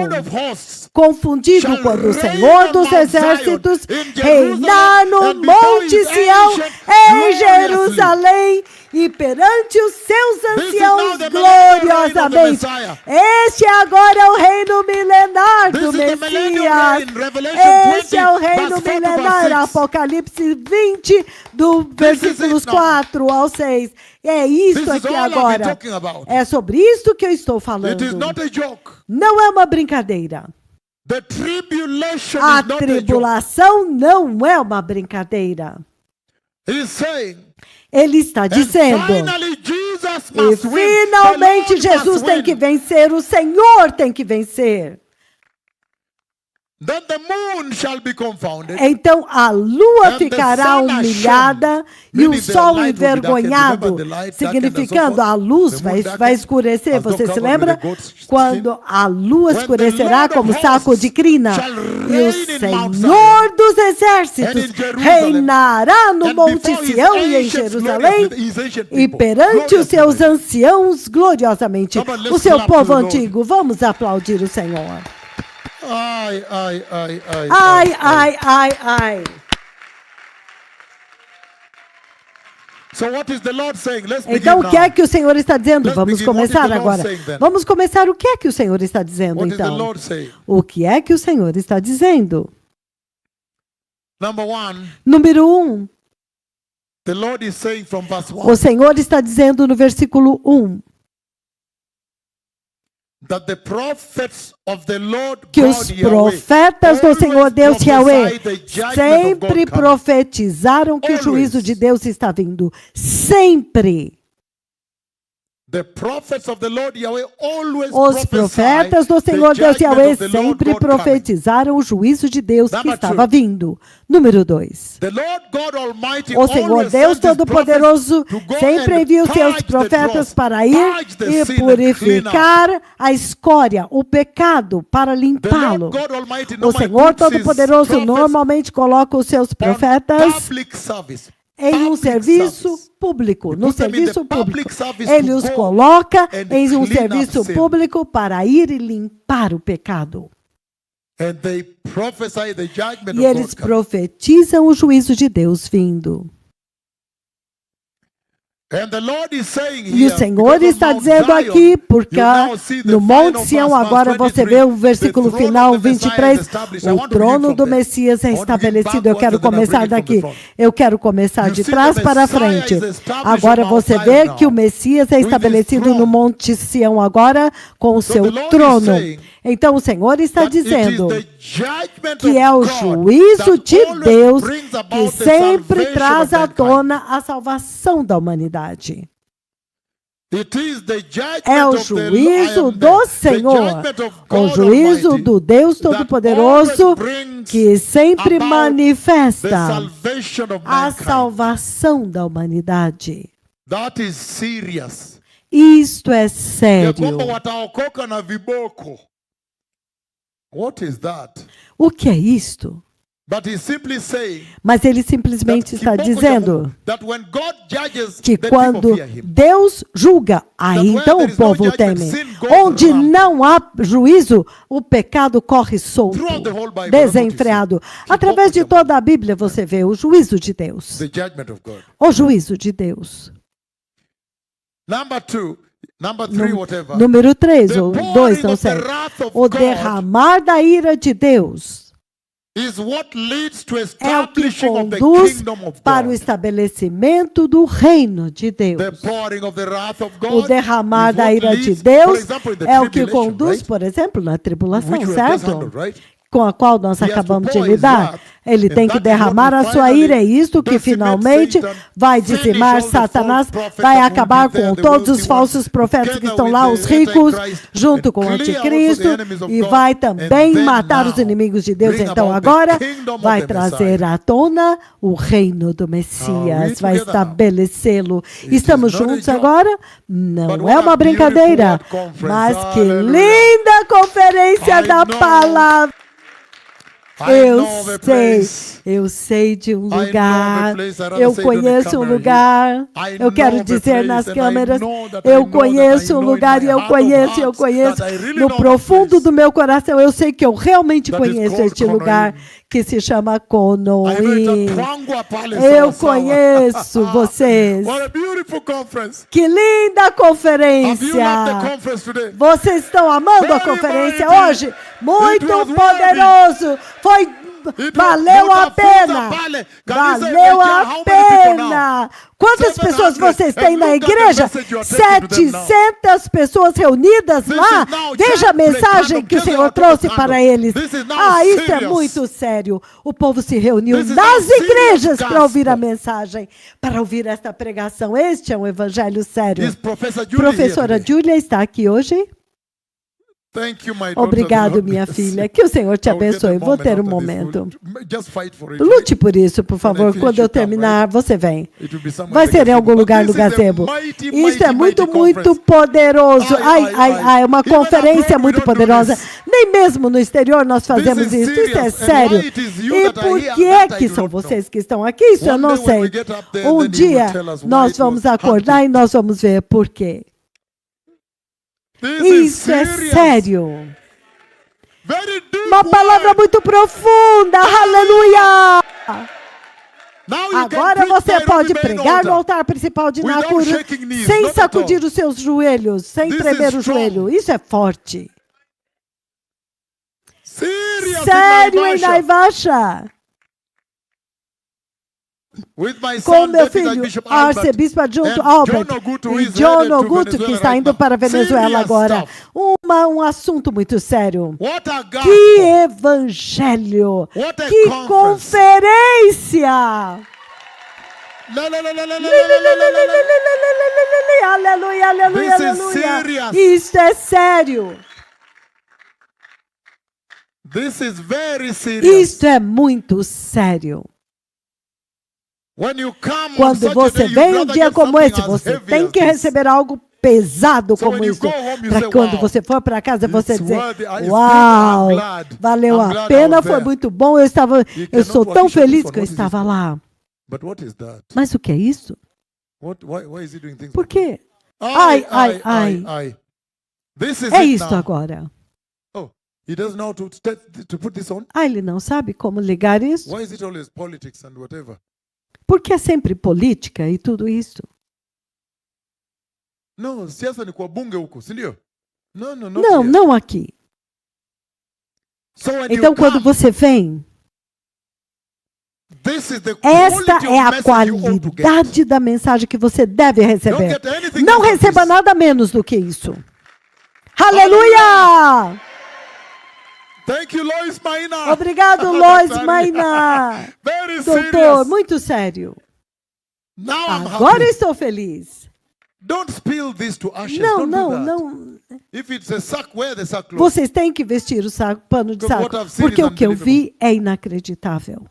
confundido quando o Senhor dos Exércitos reinar no Monte Sião em Jerusalém e perante os seus anciãos gloriosamente. Este agora é o reino milenar do Messias. Este é o reino milenar. Apocalipse 20, do versículos 4 ao 6. É isso aqui agora. É sobre isso que eu estou falando. Não é uma brincadeira. A tribulação não é uma brincadeira. Ele está dizendo, e finalmente Jesus tem que vencer, o Senhor tem que vencer. Então a lua ficará humilhada e o sol envergonhado, significando a luz vai escurecer. Você se lembra? Quando a lua escurecerá como saco de crina e o Senhor dos Exércitos reinará no Monte Sião e em Jerusalém e perante os seus anciãos gloriosamente. O seu povo antigo, vamos aplaudir o Senhor. Ai. Então, o que é que o Senhor está dizendo? Vamos começar agora. Vamos começar. O que é que o Senhor está dizendo, então? O que é que o Senhor está dizendo? Número 1. O Senhor está dizendo no versículo 1. Que os profetas do Senhor Deus Yahweh sempre profetizaram que o juízo de Deus está vindo. Sempre. Os profetas do Senhor Deus Yahweh sempre profetizaram o juízo de Deus que estava vindo. Número 2. O Senhor Deus Todo-Poderoso sempre envia os seus profetas para ir e purificar a escória, o pecado, para limpá-lo. O Senhor Todo-Poderoso normalmente coloca os seus profetas em um serviço público, no serviço público. Ele os coloca em um serviço público para ir e limpar o pecado. E eles profetizam o juízo de Deus vindo. And the Lord is saying E o here, Senhor because of está Mount dizendo Zion, aqui, porque you now see the no final Monte Sião, verse, agora verse você 23, vê o versículo the throne final of the Messiah is 23, established. I o want to read trono from do there. Messias é I want to read estabelecido. Eu backwards quero and then I'll bring começar it from the daqui. front. Eu quero começar You de see, trás the para Messiah frente. is established Agora on Mount você Zion vê now, que o Messias é with his estabelecido no throne. Monte Sião agora com o So seu the Lord is trono. saying Então o Senhor está that it is dizendo the judgment que of é o God juízo that de always Deus brings que about the sempre salvation traz of à mankind. tona a salvação da humanidade. It is the judgment É o of the I juízo am do there. The Senhor, judgment of o God juízo Almighty do Deus that Todo-Poderoso always brings que sempre about the manifesta salvation of a mankind. salvação da humanidade. That is serious. Isto é Ya sério. kwamba wataokoka na viboko. What is that? O que é isto? But he's simply saying Mas ele simplesmente está kiboko cha dizendo Mungu, that when God judges, que the people quando fear him. Deus julga, aí where então there o is no povo judgment, teme. sin goes Onde rampant. não há juízo, o pecado corre solto, Throughout the whole Bible, desenfreado. that's what you see. Através de toda a Bíblia você vê o juízo de Deus. The judgment of God. O juízo de Deus. Number two, number three, whatever. Número 3 The ou pouring 2, não of the sei. wrath of O God derramar da ira de Deus is what leads to é o que establishing of the conduz kingdom of para o God. estabelecimento do reino de The Deus. pouring of the wrath of God O derramar is da what ira de leads, for Deus example, in the é o que tribulation, conduz, right? por exemplo, na tribulação, Which we have just certo? handled, right? Com a qual nós He has to acabamos de pour his lidar. wrath, Ele and tem que that is what derramar will a sua finally ira, é isto que decimate finalmente Satan, vai finish dizimar all the Satanás, false prophets vai that will acabar be there, com the todos os wealthy falsos ones, profetas que together estão with lá, the os ricos, Antichrist, junto and com o clear also anticristo, the enemies of e God, vai and também then matar os now inimigos de Deus. bring Então about the agora kingdom of vai the trazer Messiah. à tona o reino do Are we Messias, vai together now? estabelecê-lo. It Estamos is not a juntos joke. agora? Não But é what uma a brincadeira, beautiful word conference. mas que Hallelujah. linda conferência I da know. palavra. I know of a place. Eu sei de um I know lugar, of a place. I'd rather eu say it on the conheço um camera lugar, here. I eu quero know of a dizer place nas and I câmeras, know that I eu know that I conheço um know in lugar my e eu heart of hearts conheço, that I really no know that profundo place. do meu coração, eu sei que eu realmente That is conheço called este lugar Conoim. que se chama I know it's Conoim. a Twangwa Palace, Eu sawa, sawa. conheço vocês. What a beautiful conference. Que linda Have you loved the conferência! conference today? Vocês estão amando a Very conferência mighty. hoje? Muito It was poderoso! Valeu a pena! Valeu a pena! Quantas pessoas vocês têm na igreja? 700 pessoas reunidas lá. Veja a mensagem que o Senhor trouxe para eles. Isso é muito sério. O povo se reuniu nas igrejas para ouvir a mensagem, para ouvir esta pregação. Este é um evangelho sério. Professora Júlia está aqui hoje? Thank you, my daughter. Obrigado, The Lord minha bless filha. you. Que o Senhor te I'll get a abençoe. Vou moment ter um after this. momento. Just fight for it, Lute right? por isso, por favor. finish, Quando eu you come, terminar, você vem. It will be somewhere Vai in the ser em algum gazebo. lugar But no this is a gazebo. mighty, Isso mighty, é muito, mighty muito conference. poderoso. Ai. Uma Even conferência abroad, muito we don't do poderosa. this. Nem mesmo no exterior nós fazemos This is isso. Isso é serious. And sério. why it is you E that are por here, que that I que do são not know. vocês que estão aqui? Isso eu One não day when we sei. get up there, Um then you will dia tell us why nós it vamos was acordar hunted. e nós vamos ver por quê. This is Isso é serious. sério. Very deep Uma palavra word. muito profunda. Aleluia! Now you Agora can preach você Nairobi pode main pregar no altar. altar principal de Without Nakuru shaking knees, sem not at sacudir all. os seus joelhos, sem This tremer is o strong. joelho. Isso é forte. Serious Sério in em Naivasha. Naivasha. With my Com son, meu Deputy filho, Bishop Albert, arcebispo adjunto and Albert John Ogutu, who e is John headed to Ogutu, que Venezuela está right indo now. para a Venezuela Serious agora. stuff. Um assunto muito sério. What a gospel. Que evangelho! What a Que conference. conferência! La, la, la, la, la, la, la, la, la, la. Aleluia, aleluia, This is aleluia. serious. Isto é sério. This is very serious. Isto é muito sério. When you come on Quando such a você day, you'd vem um rather dia get como something esse, as você heavy tem as que this. receber algo pesado So como when you isso. go home, you Para say, quando wow, você for para casa, você it's dizer, worthy. It's uau, good. I'm glad. valeu I'm a glad I pena, was foi there. muito bom, eu cannot sou watch tão this one. feliz What que eu is this estava for? lá. But what is that? Mas o que é isso? Why is he doing things Por like that? quê? Ai. This is É it isto now. agora. Oh, he doesn't know to put this on? Ele não sabe como ligar isso? Why is it always politics and whatever? Porque é sempre política e tudo isso. No, siasa ni kwa bunge huko, si ndio? No, not Não, here. não aqui. So when Então, you quando come, você vem, this is the esta quality é a of message you ought to get. qualidade da mensagem que você deve Don't receber. get anything Não less than receba this. nada menos do que isso. Aleluia! Thank you, Lois Maina. Obrigado, Lois Maina. Very Doutor, serious. muito sério. Now I'm Agora happy. eu estou feliz. Don't spill this to ashes. Não, Don't do não, that. não. If it's a sack, wear the sackcloth. Vocês têm que vestir o pano de Because saco, what I've seen porque is o que eu vi é inacreditável.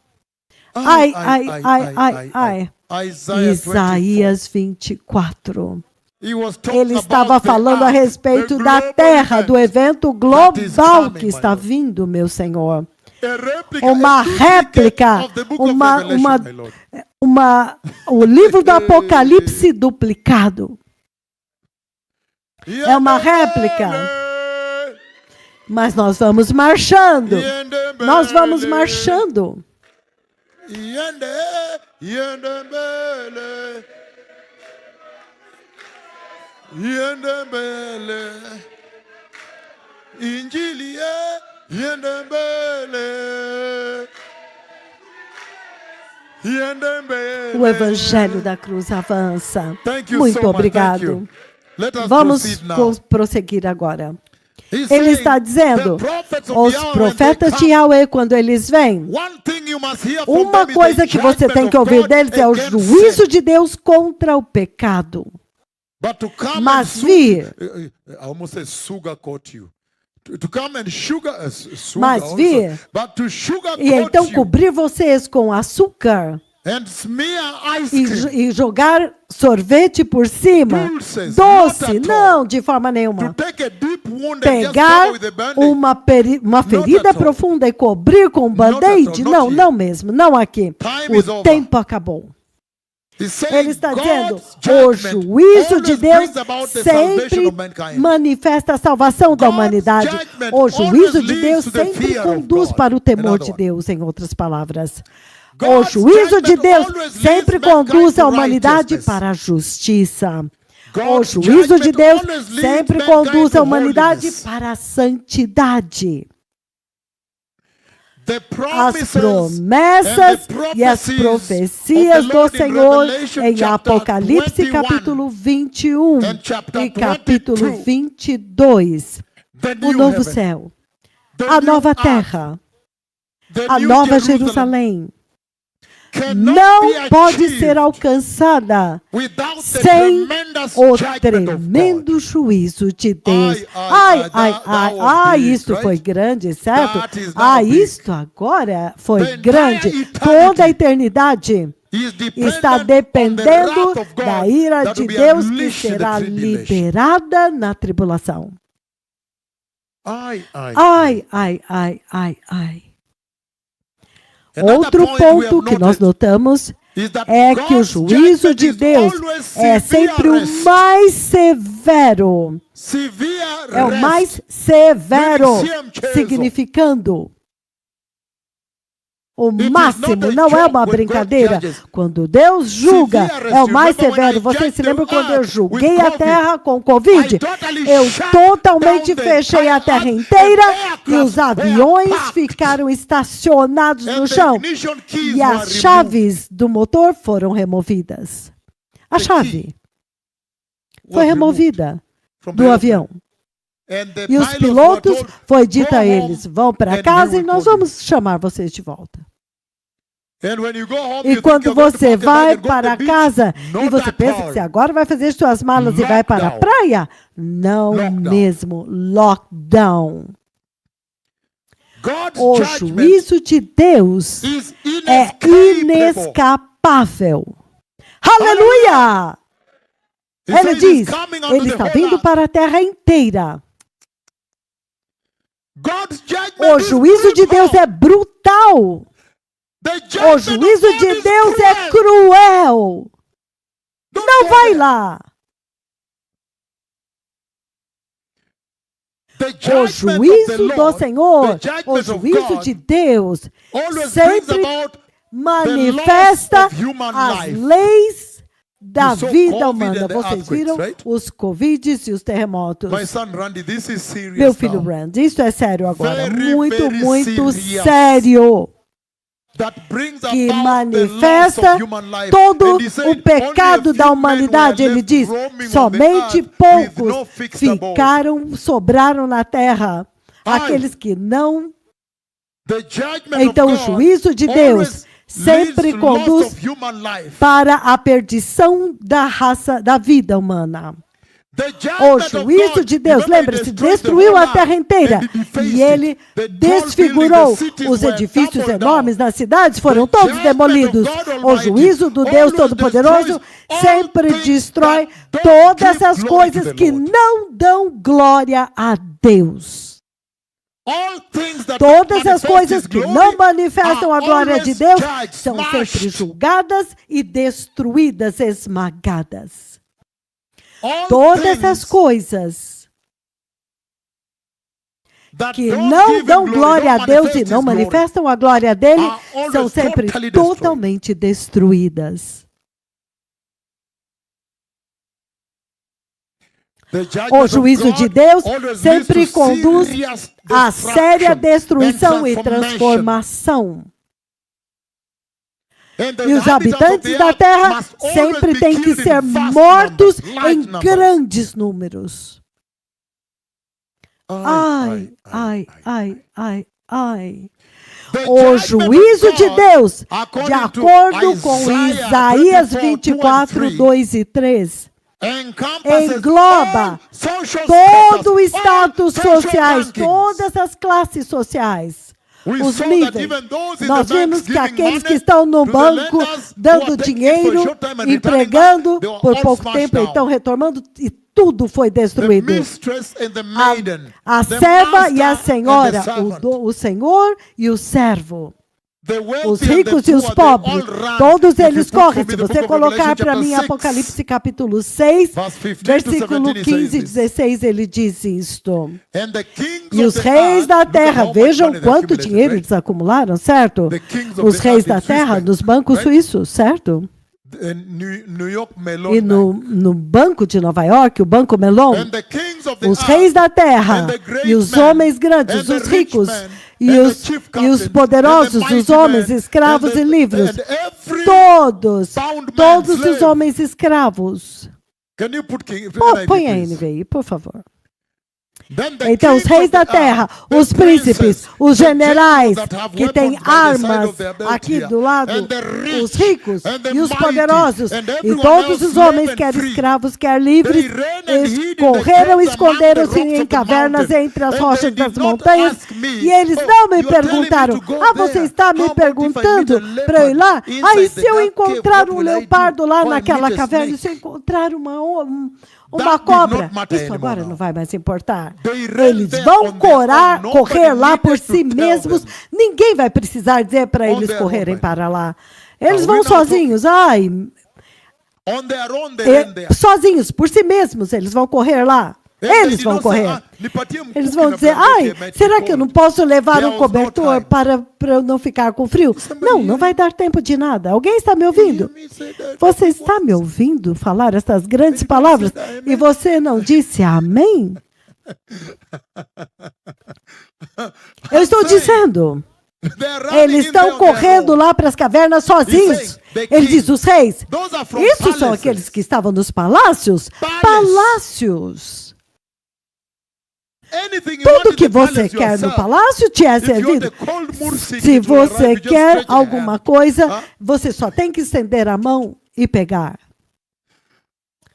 Ai, Isaiah 24. Isaías 24. He was talking Ele estava about the falando a ark, respeito the da global terra, event. do evento that is global coming, que my está Lord. vindo, meu Senhor. A réplica, Uma a duplicate réplica, of the book of Revelation, my Lord. o livro do Apocalipse duplicado. É uma réplica. Mas nós vamos marchando. Nós vamos marchando. O Evangelho da Cruz avança. Muito obrigado. Vamos prosseguir agora. Ele está dizendo, os profetas de Yahweh, quando eles vêm, uma coisa que você tem que ouvir deles é o juízo de Deus contra o pecado. Mas vir, mas vir, e então cobrir vocês com açúcar, e jogar sorvete por cima, doce, não, de forma nenhuma. Pegar uma ferida profunda e cobrir com band-aid, não, não mesmo, não aqui. O tempo acabou. Ele está dizendo, o juízo de Deus sempre manifesta a salvação da humanidade. O juízo de Deus sempre conduz para o temor de Deus, em outras palavras. O juízo de Deus sempre conduz a humanidade para a justiça. O juízo de Deus sempre conduz a humanidade para a santidade. As promessas e as profecias do Senhor em Apocalipse capítulo 21 e capítulo 22. O novo céu, a nova terra, a nova Jerusalém, não pode ser alcançada sem o tremendo juízo de Deus. Isto foi grande, certo? Isto agora foi grande. Toda a eternidade está dependendo da ira de Deus que será liberada na tribulação. Outro ponto que nós notamos é que o juízo de Deus é sempre o mais severo. É o mais severo, significando o máximo, não é uma brincadeira. Quando Deus julga, é o mais severo. Vocês se lembram quando eu julguei a terra com Covid? Eu totalmente fechei a terra inteira e os aviões ficaram estacionados no chão. E as chaves do motor foram removidas. A chave foi removida do avião. E os pilotos, foi dito a eles, vão para casa e nós vamos chamar vocês de volta. E quando você vai para casa e você pensa que você agora vai fazer suas malas e vai para a praia, não mesmo, lockdown. O juízo de Deus é inescapável. Aleluia! Ele diz, ele está vindo para a terra inteira. O juízo de Deus é brutal. O juízo de Deus é cruel. Não vai lá. O juízo do Senhor, o juízo de Deus, sempre manifesta as leis da saw vida COVID humana. and the Vocês earthquakes, viram right? os Covids e os terremotos. My son Randy, this is serious Meu filho now. Randy, isso é sério agora. Very, Muito, very muito serious. sério. That brings Que about the loss manifesta of human life. todo And he said, o pecado only a da few humanidade. men were Ele diz, left roaming on the somente earth with poucos no fixed abode. sobraram na terra. Ai. Aqueles que não. The judgment Então o of God juízo de Deus always sempre leads to loss conduz of human life. para a perdição da raça, da vida humana. The O judgment of juízo God, de Deus, remember, he lembre-se, destroyed the destruiu whole a terra earth inteira. and he defaced E ele it. The tall desfigurou. buildings, the cities Os were edifícios toppled enormes down. nas cidades foram The todos judgment demolidos. of God O Almighty juízo do Deus always Todo-Poderoso destroys all sempre things destrói that don't todas give as glory coisas to the que Lord. não dão glória a Deus. All things that Todas don't as coisas manifest que His não glory manifestam a are glória de always Deus judged, são smashed. sempre julgadas e destruídas, esmagadas. All Todas as things coisas that que don't não give dão Him glória a don't Deus e manifest não His glory. manifestam a glória dele Are always são sempre totally destroyed. totalmente destruídas. The judgment O of juízo de God Deus always sempre leads to conduz serious a séria destruição e and transformação. And the E os inhabitants of habitantes the da earth terra must always sempre be têm que killed in ser vast mortos numbers, large em numbers. grandes números. Ai, ai, ai, ai, ai. The O judgment juízo of de God, Deus, de according to acordo com Isaías 24, 24, 2 e 3, encompasses engloba all social todo o status, status all social sociais, rankings. todas as classes sociais, We os saw that níveis. even those in Nós the banks vimos que giving aqueles que money estão no to the banco lenders who dando are taking it for a dinheiro, short time and returning empregando back, they were por all pouco smashed tempo, down. então retornando, e tudo foi The destruído. mistress and the maiden, A the serva e a master and senhora, the servant, o senhor e o servo. the Os wealthy and ricos the e os poor, they all pobres, ran. todos If you eles put for correm. me Se the você book of colocar Revelation, para chapter mim 6, Apocalipse capítulo 6, verse 15 to versículo 17, it says 15 e this. 16, ele diz isto. And the kings E of os the reis earth, da look at terra, how much vejam money they quanto accumulated, dinheiro right? eles acumularam, certo? The kings of Os the reis earth in da Swiss terra bank, nos bancos right? suíços, certo? New York Mellon E no banco de Nova York, o Banco Mellon, and the kings of the os earth, reis da terra and the great e os men, homens grandes, and the os rich ricos men, e and os, the chief e captains, os poderosos, and the os mighty homens men, escravos and the- e livres, and every todos, bound man, todos os slave. homens escravos. Can you put king, Põe a please? NVI, por favor. Then the Então, os kings reis of the da terra, earth, the os príncipes, princes, os the generais generals that have que têm weapons by the side armas of their belt aqui here, do lado, and the rich, os ricos and the e os mighty, poderosos, and e everyone todos else, os slave homens, and quer free. escravos, quer livres, They ran and hid in the correram e caves among the esconderam-se rocks em of the cavernas mountain. entre as And rochas they das did not montanhas, ask me, e eles "Oh, não me you're telling me perguntaram, to go você there. está me How about if I perguntando meet a para eu ir lá? leopard Ah, e inside se the eu dark encontrar cave, um what will I do? leopardo lá Or I naquela meet a caverna, e snake?" se eu encontrar uma That did cobra, not matter isso anymore agora now. não vai mais importar. They ran Eles there vão on their own. correr lá Nobody por needed si to tell mesmos. them. Ninguém vai precisar dizer para On eles their correrem own, para lá. Eles Now, vão we now sozinhos. Ai, On their own, they ran there. sozinhos, por si mesmos, eles vão correr lá. And they Eles did vão not say, correr. "Ah, lipatia Eles mkuki vão na dizer, blanketi, ai, might será be que eu não cold." posso levar There um was no cobertor time. para eu não ficar com frio? Somebody Não, não vai dar tempo de nada. Alguém está me ouvindo? You hear me say that? Você está me ouvindo falar essas grandes palavras e você não disse amém? Eu estou dizendo, They're running eles in there estão on their correndo own. lá para as cavernas sozinhos. the Ele kings, diz, os reis, Those are from isso são palaces. aqueles que estavam nos palácios? Palace. Palácios. Anything you want Tudo in que the palace você quer no yourself. palácio te é If you want servido. a cold Mursi Se to arrive, você you just quer stretch your alguma hand. coisa, Huh? você só tem que estender a mão e pegar.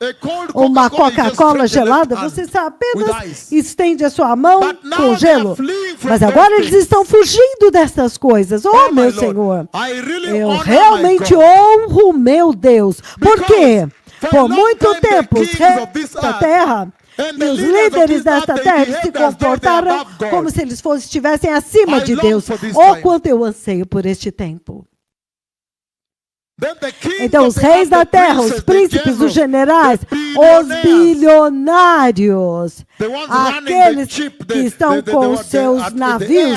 A cold Uma Coca-Cola, you just Coca-Cola stretch your left gelada, hand você só apenas with ice. estende a sua mão But now com they gelo. are fleeing from Mas those agora eles things. estão fugindo dessas coisas. Oh, Oh, my meu Lord, Senhor. I really Eu honor my realmente God. honro meu Deus. Por Because quê? for a Por long muito time the tempo, os kings reis of this da earth terra and e the os leaders of líderes this desta earth, they terra se behaved as though they are comportaram above God. como se eles estivessem acima I de long Deus. for this Oh, time. quanto eu anseio por este tempo. Then the kings Então, of os the reis earth, da the terra, princes, os príncipes, the os generals, generais, the os bilionários, the ones running aqueles the ship, que estão com seus navios,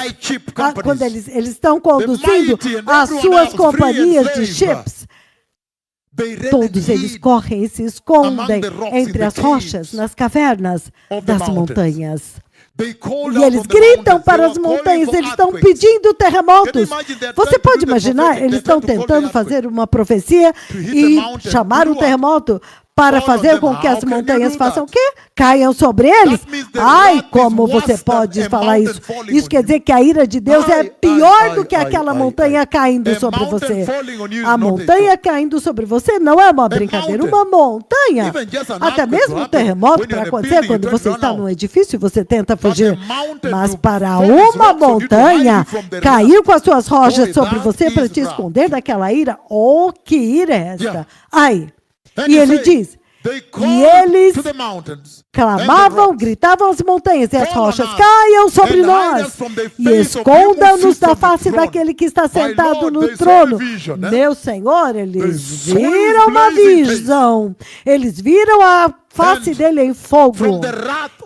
quando eles estão conduzindo mighty and as everyone suas else, free and companhias de slave. ships, Todos eles correm e se escondem entre as rochas, nas cavernas das montanhas. E eles gritam para as montanhas, eles estão pedindo terremotos. Você pode imaginar, eles estão tentando fazer uma profecia e chamar o terremoto para fazer com que as montanhas façam o quê? Caiam sobre eles. Ai, como você pode falar isso? Isso quer dizer que a ira de Deus é pior do que aquela montanha caindo sobre você. A montanha caindo sobre você não é uma brincadeira. Uma montanha, até mesmo um terremoto para acontecer quando você está num edifício e você tenta fugir. Mas para uma montanha cair com as suas rochas sobre você para te esconder daquela ira, oh, que ira é esta? Ai. E ele diz, e eles clamavam, gritavam às montanhas e as rochas, caiam sobre nós e escondam-nos da face daquele que está sentado no trono. Meu Senhor, eles viram uma visão, eles viram a face dele em fogo.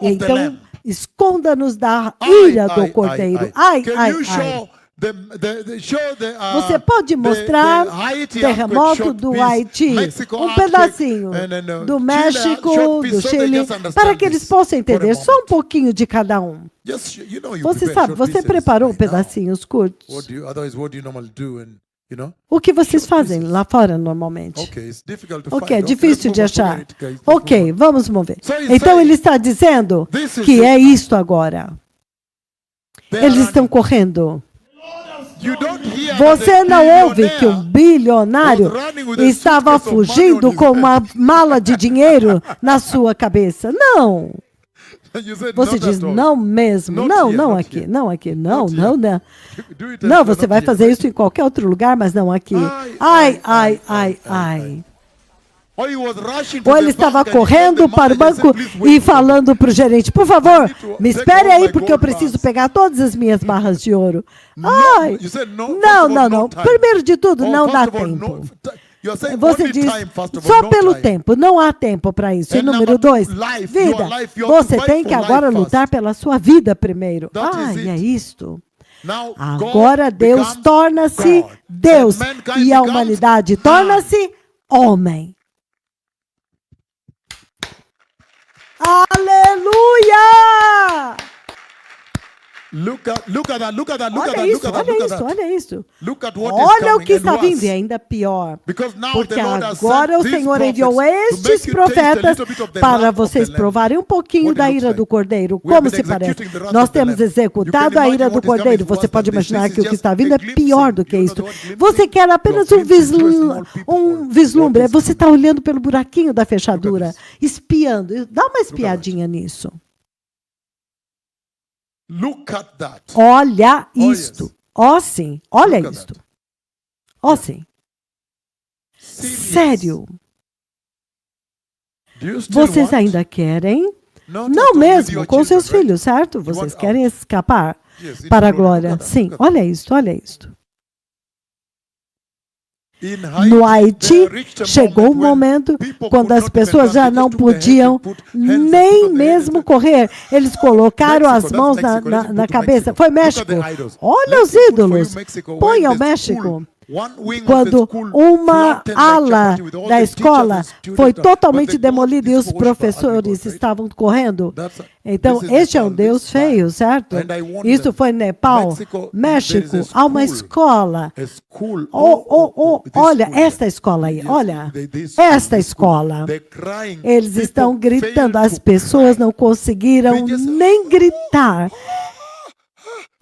Então, esconda-nos da ira do Cordeiro. Ai, ai, ai. Você pode mostrar terremoto do Haiti, um pedacinho do México, do Chile, para que eles possam entender só um pouquinho de cada um. Você sabe, você preparou pedacinhos curtos. O que vocês fazem lá fora normalmente? Ok, é difícil de achar. Ok, vamos mover. Então ele está dizendo que é isto agora. Eles estão correndo. Você não ouve que um bilionário estava fugindo com uma mala de dinheiro na sua cabeça? Não. Você diz, não mesmo. Não, não aqui, não aqui, não, não, não. Não, você vai fazer isso em qualquer outro lugar, mas não aqui. Ai, ai, ai, ai. Ou ele estava correndo para o banco e falando para o gerente, por favor, me espere aí porque eu preciso pegar todas as minhas barras de ouro. Ai, não, não, não. Primeiro de tudo, não dá tempo. Você diz, só pelo tempo, não há tempo para isso. E número 2, vida. Você tem que agora lutar pela sua vida primeiro. Ai, é isto. Agora Deus torna-se Deus e a humanidade torna-se homem. Aleluia! Olha isso. Olha o que está vindo, e ainda pior. Porque agora o Senhor enviou estes profetas para vocês provarem um pouquinho da ira do Cordeiro. Como se parece? Nós temos executado a ira do Cordeiro. Você pode imaginar que o que está vindo é pior do que isso. Você quer apenas um vislumbre. Você está olhando pelo buraquinho da fechadura, espiando. Dá uma espiadinha nisso. Olha isto. Ó sim, olha isto. Ó sim. Sério. Vocês ainda querem? Não mesmo, com seus filhos, certo? Vocês querem escapar para a glória. Sim, olha isto, olha isto. No Haiti, chegou um momento quando as pessoas já não podiam nem mesmo correr. Eles colocaram as mãos na cabeça. Foi México. Olha os ídolos. Põe ao México. Quando uma ala da escola foi totalmente demolida e os professores estavam correndo. Então, este é um Deus feio, certo? Isso foi Nepal, México, há uma escola. Olha esta escola aí, olha, esta escola. Eles estão gritando, as pessoas não conseguiram nem gritar.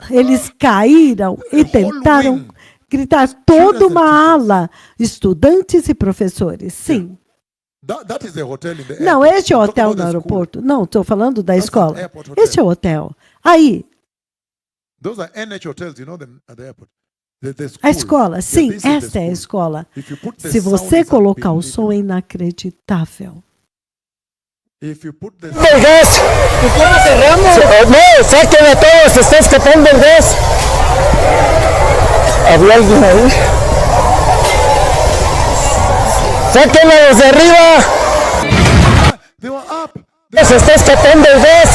Eles caíram e tentaram gritar toda uma ala, estudantes e professores, sim. Não, este é o hotel no aeroporto. Não, estou falando da escola. Este é o hotel. Aí. A escola, sim, esta é a escola. Se você colocar o som, é inacreditável. ¡El gas! ¿Cómo cerramos? No, saquen a todos, se está escapando el gas. ¿Había alguien ahí? ¡Sáquenlo desde arriba! ¡Se está escapando el gas!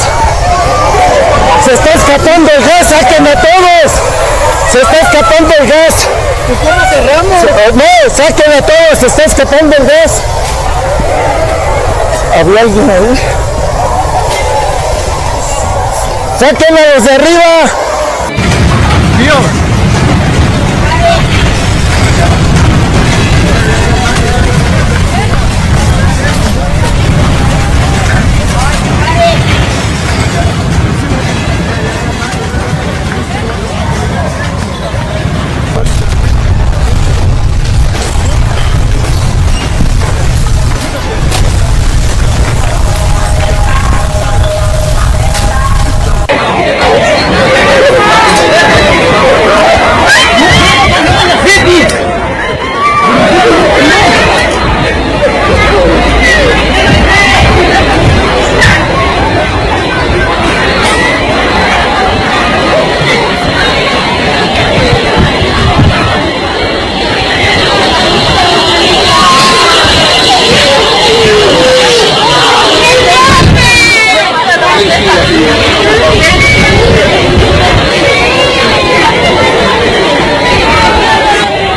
Se está escapando el gas, sáquenme a todos. Se está escapando el gas. ¿Cómo cerramos? No, sáquenme a todos, se está escapando el gas. ¿Había alguien ahí? ¡Sáquenme a los de arriba! ¡Dios!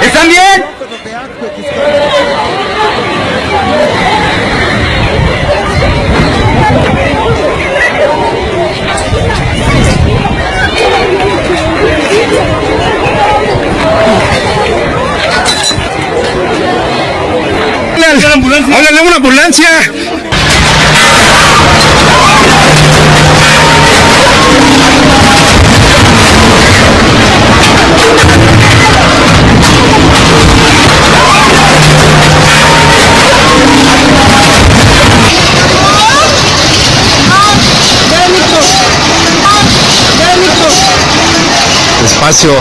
¿Están bien? ¡Háblale a una ambulancia! Despacio.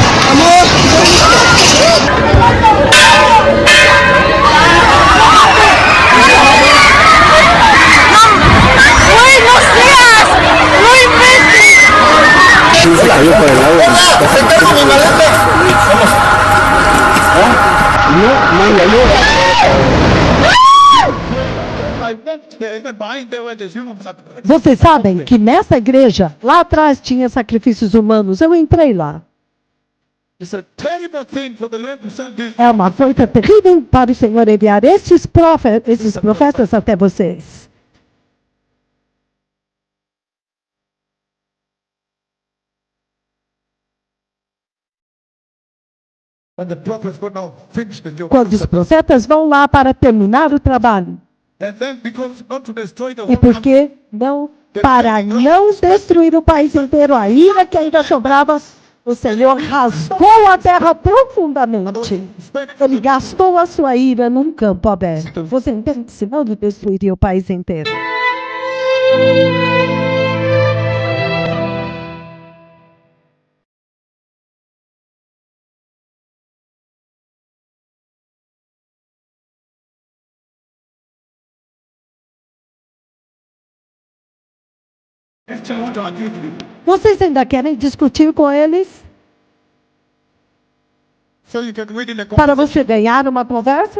Vocês sabem que nessa igreja, lá atrás tinha sacrifícios humanos. Eu entrei lá. É uma coisa terrível para o Senhor enviar esses profetas até vocês. Quando os profetas vão lá para terminar o trabalho. E por que não? Para não destruir o país inteiro, a ira que ainda sobrava, o Senhor rasgou a terra profundamente. Ele gastou a sua ira num campo aberto. Você entende? Senão ele destruiria o país inteiro. Vocês ainda querem discutir com eles? Para você ganhar uma conversa?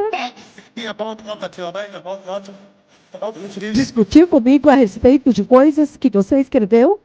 Discutir comigo a respeito de coisas que você escreveu?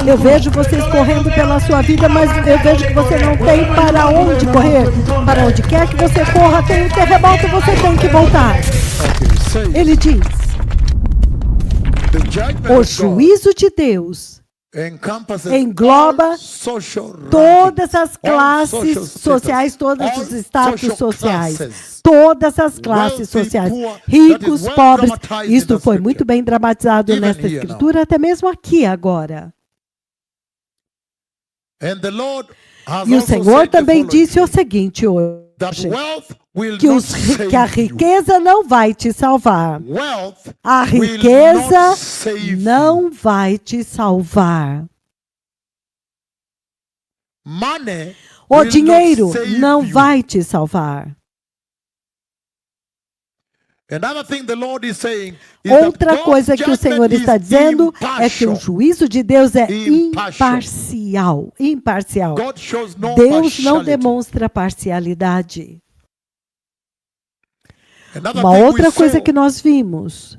Eu vejo vocês correndo pela sua vida, mas eu vejo que você não tem para onde correr. Para onde quer que você corra, tem um terremoto, você tem que voltar. Ele diz, the judgment o of God juízo de Deus encompasses engloba all social todas as rankings, all classes social sociais, status, todos all os status social sociais, classes. todas as classes Wealthy, sociais, poor, that ricos, is well pobres. dramatized in Isto the foi scripture. muito bem dramatizado Even nesta here now. escritura, até mesmo aqui agora. And the Lord has E o also Senhor said the também following disse o thing, seguinte that hoje, wealth will que, not que a save you. riqueza não vai te salvar. Wealth A will riqueza not save you. não vai te salvar. Money O will dinheiro not save não you. vai te salvar. Another thing the Lord is saying is that Outra God's coisa que o Senhor judgment está is dizendo é que o impartial. juízo de Deus é Impartial. imparcial. God shows no Deus não partiality. demonstra parcialidade. Another Uma thing outra we coisa saw que nós vimos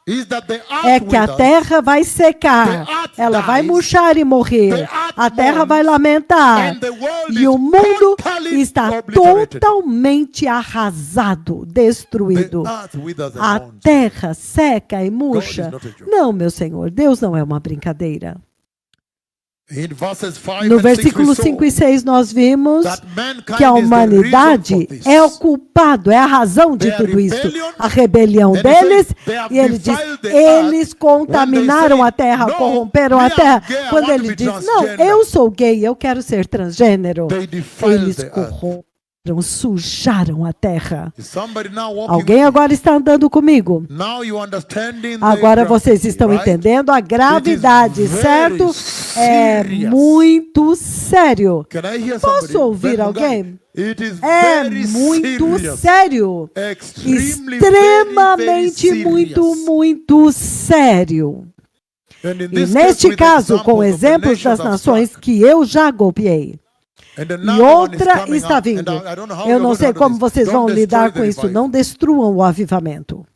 is that the earth é que a withers, terra vai secar, The earth ela vai dies, murchar e morrer, the earth a terra mourns, vai lamentar and the world e is o mundo totally está obliterated. totalmente arrasado, The destruído. earth withers and A mourns. terra seca e God murcha. is not a joke. Não, meu Senhor, Deus não é uma brincadeira. In verses 5 No and 6 versículo we saw 5 e 6 nós vimos that mankind que a is the humanidade reason for this. é o culpado, é a razão de Their tudo isso. rebellion, A rebelião and he deles, says, "They have e ele diz, defiled the eles earth", contaminaram when a they terra, say, "No, corromperam me, a I'm terra. gay, I Quando want ele to be diz, não, transgender." eu sou gay, eu quero ser transgênero. They defiled Eles the earth. corromperam, sujaram a terra. Is somebody now walking Alguém with me? agora está andando comigo? Now you understanding the Agora vocês gravity, estão right? entendendo a gravidade, very certo? É serious. muito sério. Can I hear Posso somebody? ouvir Ben alguém? Mungai, it is É very muito serious. sério. Extremely, Extremamente very, very muito, serious. muito sério. And in E this neste case, with caso, com examples of the exemplos das nations I've nações struck, que eu já golpeei, and e another one is outra coming está up, and vindo. I don't know how Eu you're não going to sei handle como this. vocês vão Don't lidar destroy com the isso. revival. Não destruam o avivamento.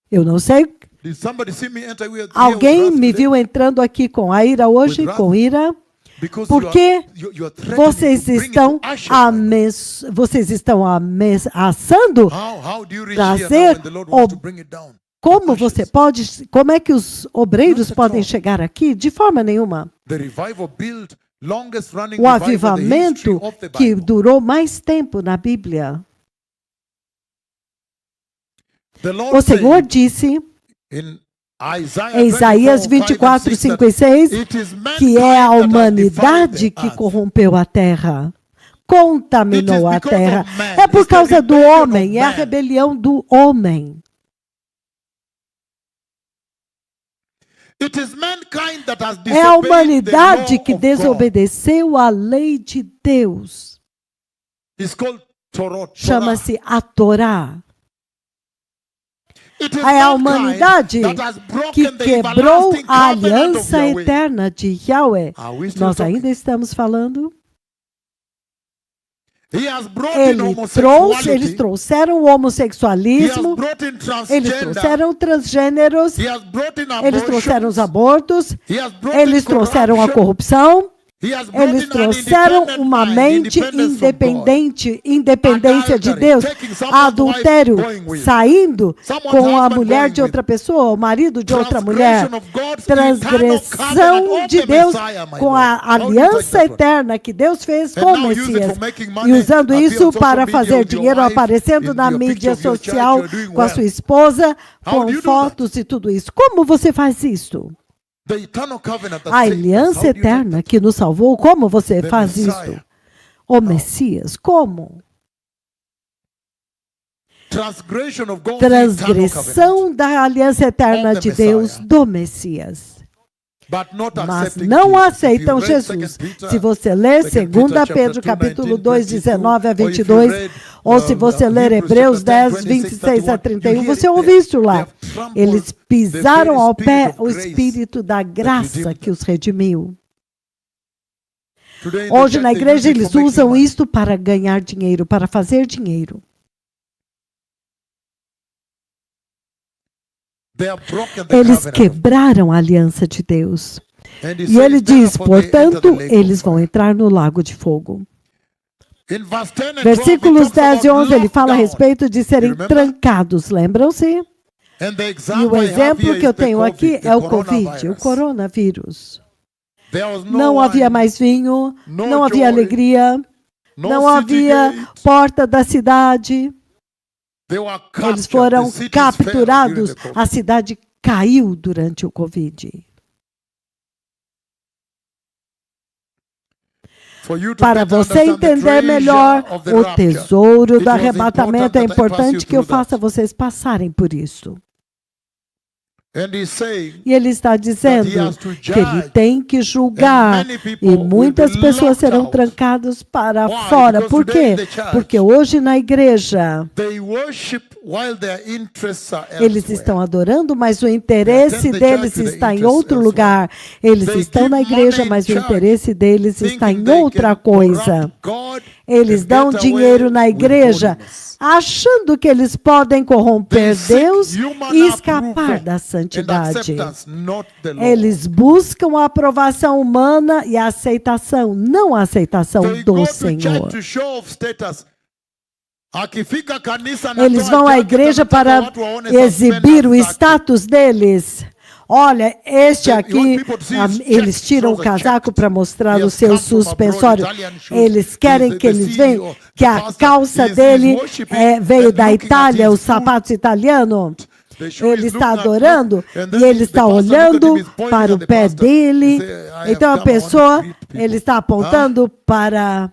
Eu não sei. Did somebody see me enter here with Alguém wrath me today? viu entrando aqui com a ira hoje, wrath? com ira, Because porque you are threatening vocês to bring it estão, to ashes, vocês estão ameaçando. How do you reach here now trazer when the Lord wants to o- bring it down? Como Ashes. você pode, como é que os obreiros Not at podem all. chegar aqui? De forma nenhuma. The revival built longest running O revival in the history avivamento of the que Bible. durou mais tempo na Bíblia. The Lord O Senhor said disse in Isaiah em Isaías 24, 24, 5 e 6 que é a humanidade que corrompeu a terra, contaminou a terra. É por causa do homem, é a rebelião do homem. É a humanidade que desobedeceu a lei de Deus. Chama-se a Torá. É a humanidade que quebrou a aliança eterna de Yahweh. Nós ainda estamos falando? Eles trouxeram o homossexualismo, eles trouxeram transgêneros, eles trouxeram os abortos, eles trouxeram a corrupção, eles trouxeram uma mente independente, independência de Deus, adultério, saindo com a mulher de outra pessoa, o marido de outra mulher, transgressão de Deus com a aliança eterna que Deus fez com o Messias, e usando isso para fazer dinheiro aparecendo na mídia social com a sua esposa, com fotos e tudo isso. Como você faz isso? A aliança eterna que nos salvou, como você faz isso? O Messias, como? Transgressão da aliança eterna de Deus do Messias. Mas não aceitam Jesus. Se você ler 2 Pedro capítulo 2, 19 a 22, ou se você ler Hebreus 10, 26 a 31, você ouve isso lá. Eles pisaram ao pé o Espírito da graça que os redimiu. Hoje na igreja eles usam isto para ganhar dinheiro, para fazer dinheiro. Eles quebraram a aliança de Deus. E ele diz, portanto, eles vão entrar no lago de fogo. In verse 10 and 12, Versículos he talks 10 e 11, ele fala a lockdown. respeito de serem You remember? trancados, lembram-se? And the E example o I have exemplo here que eu is the tenho aqui COVID, é o the Covid, o coronavirus. coronavírus. There was no Não havia wine, mais vinho, no não havia joy, alegria, no não city havia gate. porta da cidade. They were Eles captured. foram The cities fell during capturados. the COVID. A cidade caiu durante o Covid. For you to Para better você understand the entender treasure melhor of the o rapture, tesouro it do was arrebatamento, é important that I pass importante you que eu through that. faça vocês passarem por isso. And he's saying E ele está dizendo he has to que ele judge, tem que julgar and many people e will muitas be pessoas locked serão out. trancadas para Why? fora. Because Por today quê? in the church, Porque hoje na igreja they worship while their interests are eles elsewhere. estão adorando, mas o interesse attend the deles church with está the em interest outro elsewhere. lugar. Eles They estão give na igreja, money in mas o church, interesse deles está thinking em they outra can coisa. corrupt God Eles and dão get dinheiro away na with igreja holiness. achando que eles podem corromper They seek Deus human e escapar approval da and santidade. acceptance, not the law. Eles buscam a aprovação humana e a aceitação, não a aceitação They go do to church Senhor. to show off status. Akifika kanisa na Eles toa vão à jacket, igreja anataka para watu waone exibir o suspenders zake. status deles. Olha, este You want aqui, people to see his eles check, tiram o shows a casaco check. para mostrar He o has seu come from abroad, suspensório. Italian shoes. Eles querem He's que the eles CEO. vejam que The a pastor, calça he's dele worshiping veio and da looking at Itália, his os food. sapatos italianos. The shoe Ele is está looking at adorando look, and e then ele the está pastor look at olhando him, he's pointing para o at the pé pastor. dele. He say, "I have Então a come, I want to pessoa, greet people." ele está apontando para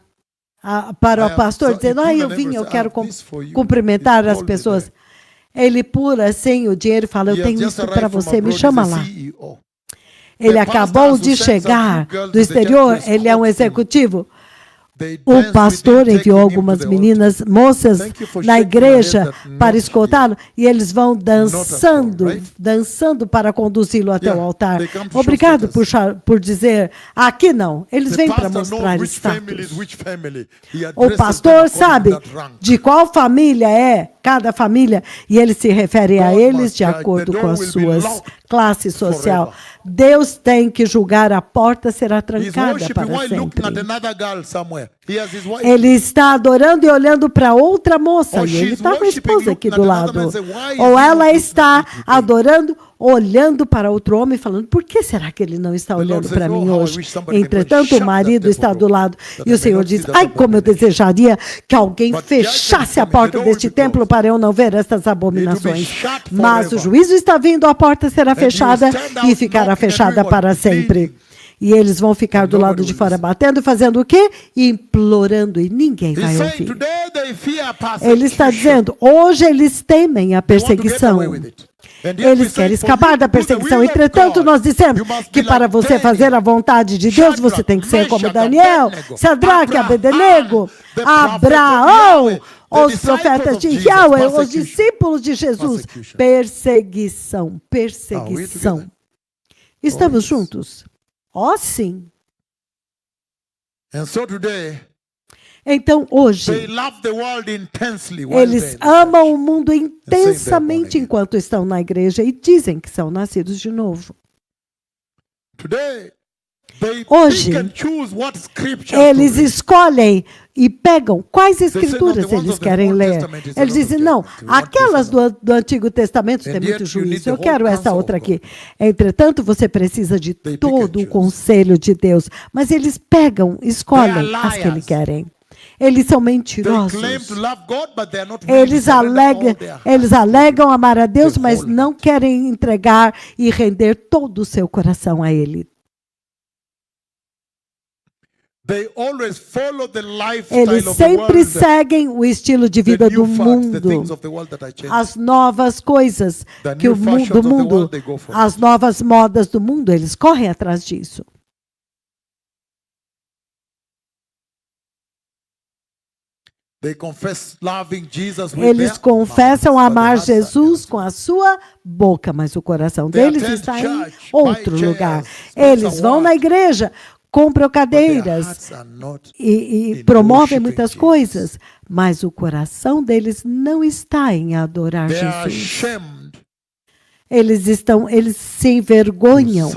o pastor, dizendo, eu vim, eu quero cumprimentar as pessoas. Ele pula assim o dinheiro e fala, eu tenho isso para você, me chama lá. Ele acabou de chegar do exterior, ele é um executivo. O pastor enviou algumas meninas, moças, na igreja para escoltá-lo e eles vão dançando para conduzi-lo até o altar. Obrigado por dizer, aqui não. Eles vêm para mostrar status. O pastor sabe de qual família é cada família e ele se refere a eles de acordo com as suas classes social. Deus tem que julgar, a porta será trancada para sempre. Ele está adorando e olhando para outra moça e ele está com a esposa aqui do lado. Ou ela está adorando, olhando para outro homem, falando, por que será que ele não está olhando para mim hoje? Entretanto, o marido está do lado e o Senhor diz, ai, como eu desejaria que alguém fechasse a porta deste templo para eu não ver estas abominações. Mas o juízo está vindo, a porta será fechada e ficará fechada para sempre. E eles vão ficar do lado de fora batendo, fazendo o quê? Implorando, e ninguém vai ouvir. Ele está dizendo, hoje eles temem a perseguição. Eles querem escapar da perseguição. Entretanto, nós dissemos que para você fazer a vontade de Deus, você tem que ser como Daniel, Sadraque, Abednego, Abraão, os profetas de Yahweh, os discípulos de Jesus. Perseguição, perseguição. Estamos juntos? Oh, sim. Então, hoje, eles amam o mundo intensamente enquanto estão na igreja e dizem que são nascidos de novo. Hoje, eles escolhem e pegam quais escrituras eles querem ler. Eles dizem, não, aquelas do Antigo Testamento tem muito juízo, eu quero essa outra aqui. Entretanto, você precisa de todo o conselho de Deus. Mas eles pegam, escolhem as que eles querem. Eles são mentirosos. Eles alegam amar a Deus, mas não querem entregar e render todo o seu coração a Ele. Eles sempre seguem o estilo de vida do mundo, as novas coisas do mundo, as novas modas do mundo, eles correm atrás disso. Eles confessam amar Jesus com a sua boca, mas o coração deles está em outro lugar. Eles vão na igreja, compram cadeiras e promovem muitas coisas, mas o coração deles não está em adorar Jesus. Eles se envergonham.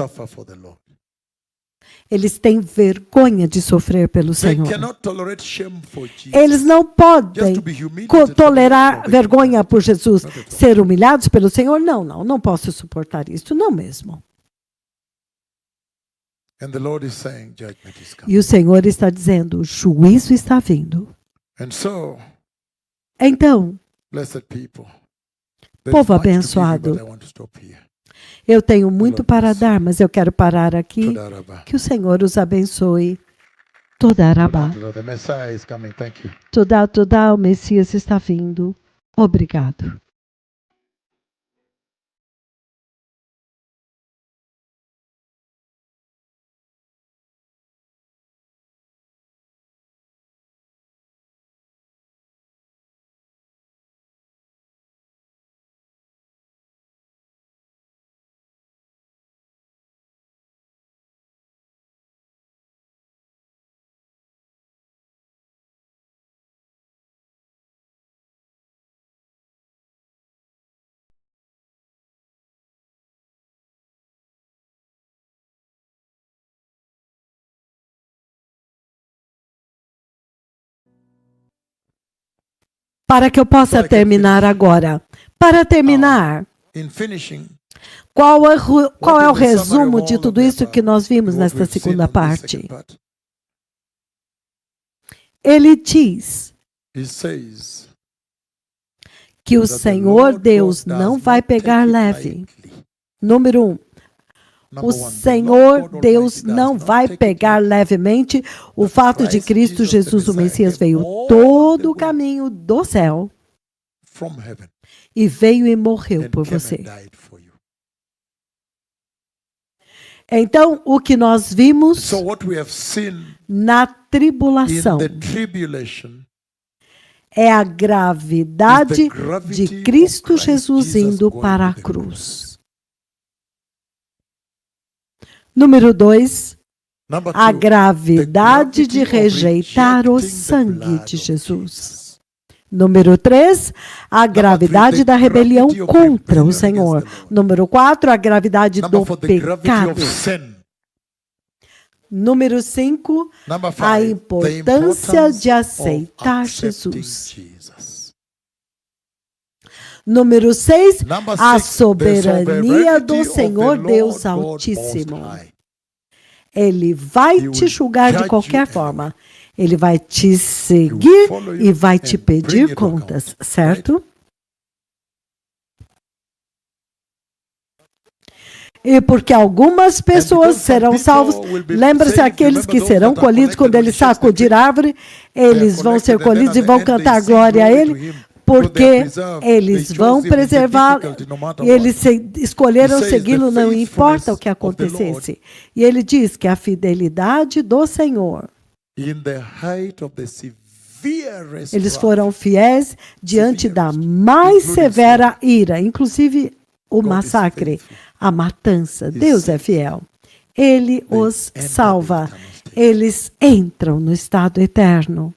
Eles têm vergonha de sofrer pelo They Senhor. cannot tolerate shame for Jesus. Eles não podem Just to be humiliated tolerar for the vergonha Lord. por Jesus. Not at all. Ser humilhados pelo Senhor? Não posso suportar isso, não mesmo. And the Lord is saying, judgment is coming. E o Senhor está dizendo, o juízo está vindo. And so, Então, blessed people, there is povo much to give you, abençoado, but I want to stop here. eu tenho muito para dar, mas eu quero parar aqui. Toda Rabba. Que o Senhor os abençoe. Toda Arabá. The Messiah is coming. Thank you. Toda, o Messias está vindo. Obrigado. Para que eu possa terminar agora. Para terminar, In finishing, qual é o resumo de tudo isso que nós vimos what nesta we've seen segunda on this parte? second part, Ele diz he says que o that the Senhor Lord Deus God não does vai not take pegar it leve. lightly. Número 1. Number O one, the Senhor Lord God Deus Almighty does não not vai take it pegar lightly. levemente o That fato de Christ Cristo Jesus, the Jesus, o Messiah, Messias, came veio all todo the o way caminho do céu from heaven e veio e morreu and por came você. and died for you. Então, o que nós vimos So what we have seen na in tribulação the tribulation é a is the gravidade gravity de of Cristo Christ Jesus Jesus indo going para a to the cruz. Número 2, Number a two, gravidade de rejeitar o sangue de Jesus. Número 3, a gravidade da rebelião contra o Senhor. Número 4, a gravidade do pecado. Número 5, a importância de aceitar Jesus. Número 6, a soberania do Senhor Deus Altíssimo. Ele vai te julgar de qualquer forma. Ele vai te seguir e vai te pedir contas, certo? E porque algumas pessoas serão salvos, lembra-se aqueles que serão colhidos quando ele sacudir a árvore, eles vão ser colhidos e vão cantar glória a ele, porque eles vão preservar, e eles escolheram segui-lo, não importa o que acontecesse. E ele diz que a fidelidade do Senhor, eles foram fiéis diante da mais severa ira, inclusive o massacre, a matança. Deus é fiel. Ele os salva. Eles entram no estado eterno.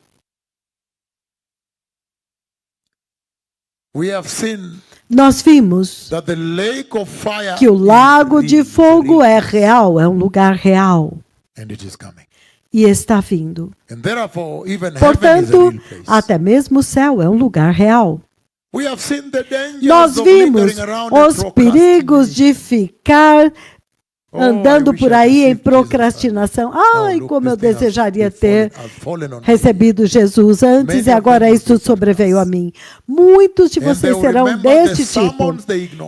Nós vimos que o lago de fogo é real, é um lugar real. E está vindo. Portanto, até mesmo o céu é um lugar real. Nós vimos os perigos de ficar andando por aí em procrastinação. Ai, como eu desejaria ter recebido Jesus antes e agora isso sobreveio a mim. Muitos de vocês serão deste tipo.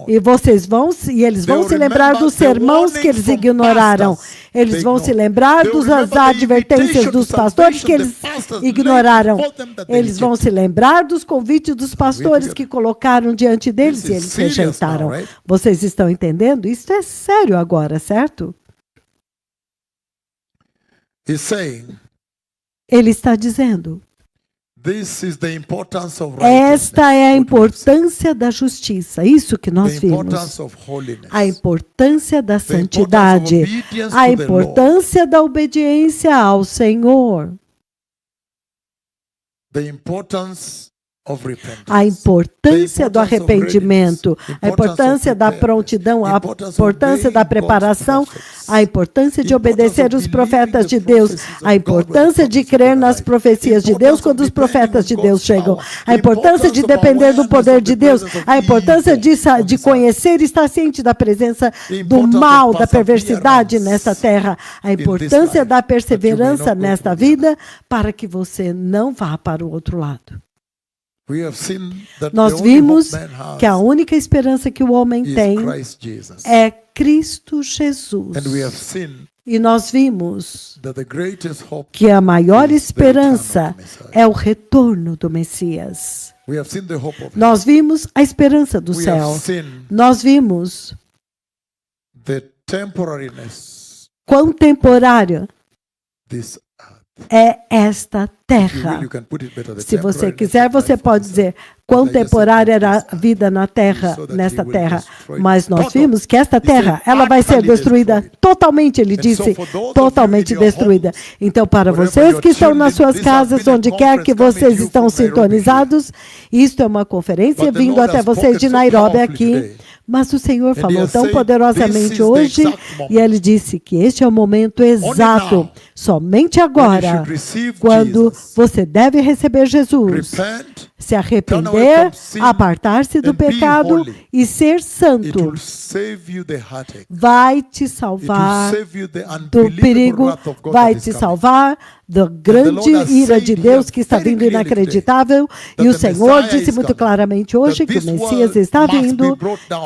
E eles vão se lembrar dos sermões que eles ignoraram. Eles vão se lembrar das advertências dos pastores que eles ignoraram. Eles vão se lembrar dos convites dos pastores que colocaram diante deles e eles rejeitaram. Vocês estão entendendo? Isso é sério agora, certo? Ele está dizendo, esta é a importância da justiça, isso que nós vimos. A importância da santidade, a importância da obediência ao Senhor. of repentance. A importância do arrependimento, a importância da prontidão, a importância da preparação, a importância de obedecer os profetas de Deus, a importância de crer nas profecias de Deus quando os profetas de Deus chegam, a importância de depender do poder de Deus, a importância de conhecer e estar ciente da presença do mal, da perversidade nesta terra, a importância da perseverança nesta vida para que você não vá para o outro lado. Nós vimos que a única esperança que o homem tem é Cristo Jesus. E nós vimos que a maior esperança é o retorno do Messias. Nós vimos a esperança do céu. Nós vimos quão temporária é esta terra. Se você quiser, você pode dizer quão temporária era a vida na terra, nesta terra. Mas nós vimos que esta terra, ela vai ser destruída totalmente, ele disse, totalmente destruída. Então, para vocês que estão nas suas casas, onde quer que vocês estão sintonizados, isto é uma conferência vindo até vocês de Nairobi aqui. Mas o Senhor falou tão poderosamente hoje, e Ele disse que este é o momento exato, somente agora, quando você deve receber Jesus, se arrepender, apartar-se do pecado e ser santo. Vai te salvar do perigo, vai te salvar da grande ira de Deus que está vindo inacreditável. E o Senhor disse muito claramente hoje que o Messias está vindo,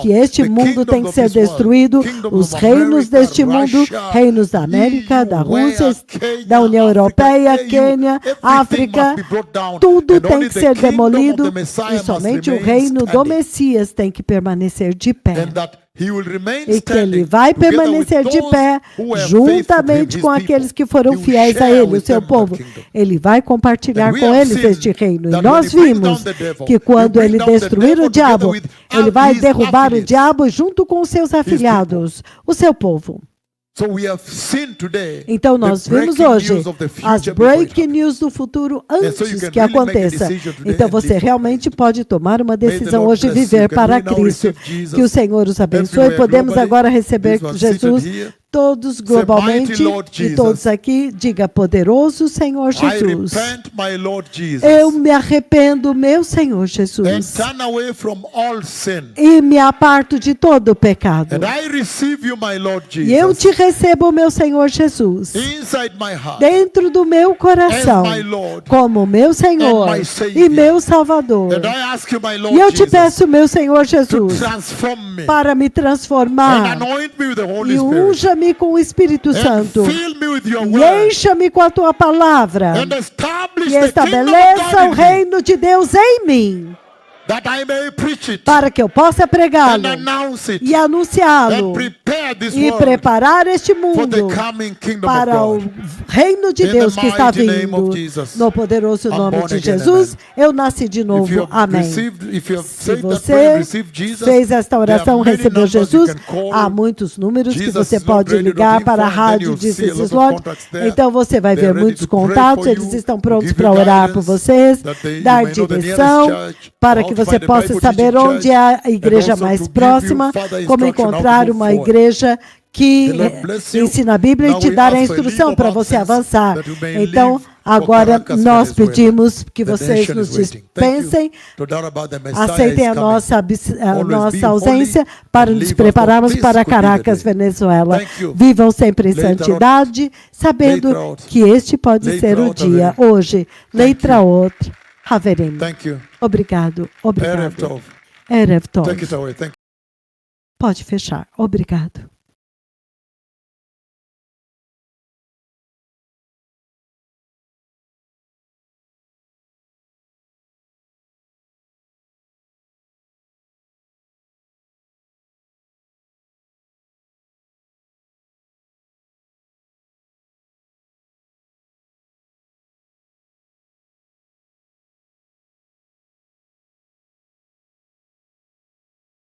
que este mundo tem que ser destruído, os reinos deste mundo, reinos da América, da Rússia, da União Europeia, Quênia, África, tudo tem que ser demolido e somente o reino do Messias tem que permanecer de pé. E que ele vai permanecer de pé juntamente com aqueles que foram fiéis a ele, o seu povo. Ele vai compartilhar com eles este reino. E nós vimos que quando ele destruir o diabo, ele vai derrubar o diabo junto com os seus afilhados, o seu povo. Então nós vimos hoje as breaking news do futuro antes que aconteça. Então você realmente pode tomar uma decisão hoje e viver para Cristo. Que o Senhor os abençoe. Podemos agora receber Jesus. Todos globalmente e todos aqui, diga poderoso Senhor Jesus. Eu me arrependo, meu Senhor Jesus. E me aparto de todo o pecado. E eu te recebo, meu Senhor Jesus. Dentro do meu coração, como meu Senhor e meu Salvador. E eu te peço, meu Senhor Jesus, para me transformar e unja-me com o Espírito Santo e encha-me com a tua palavra e estabeleça o reino de Deus em mim, para que eu possa pregá-lo e anunciá-lo e preparar este mundo para o reino de Deus que está vindo. No poderoso nome de Jesus, eu nasci de novo. Amém. Se você fez esta oração, recebeu Jesus, há muitos números que você pode ligar para a rádio de Slot. Então você vai ver muitos contatos, eles estão prontos para orar por vocês, dar direção, para que você possa saber onde é a igreja mais próxima, como encontrar uma igreja que ensina a Bíblia e te dar a instrução para você avançar. Então, agora nós pedimos que vocês nos dispensem, aceitem a nossa ausência para nos prepararmos para Caracas, Venezuela. Vivam sempre em santidade, sabendo que este pode ser o dia. Hoje, letra outra. Haverim. Obrigado. Obrigado. Erev Tov. Pode fechar. Obrigado.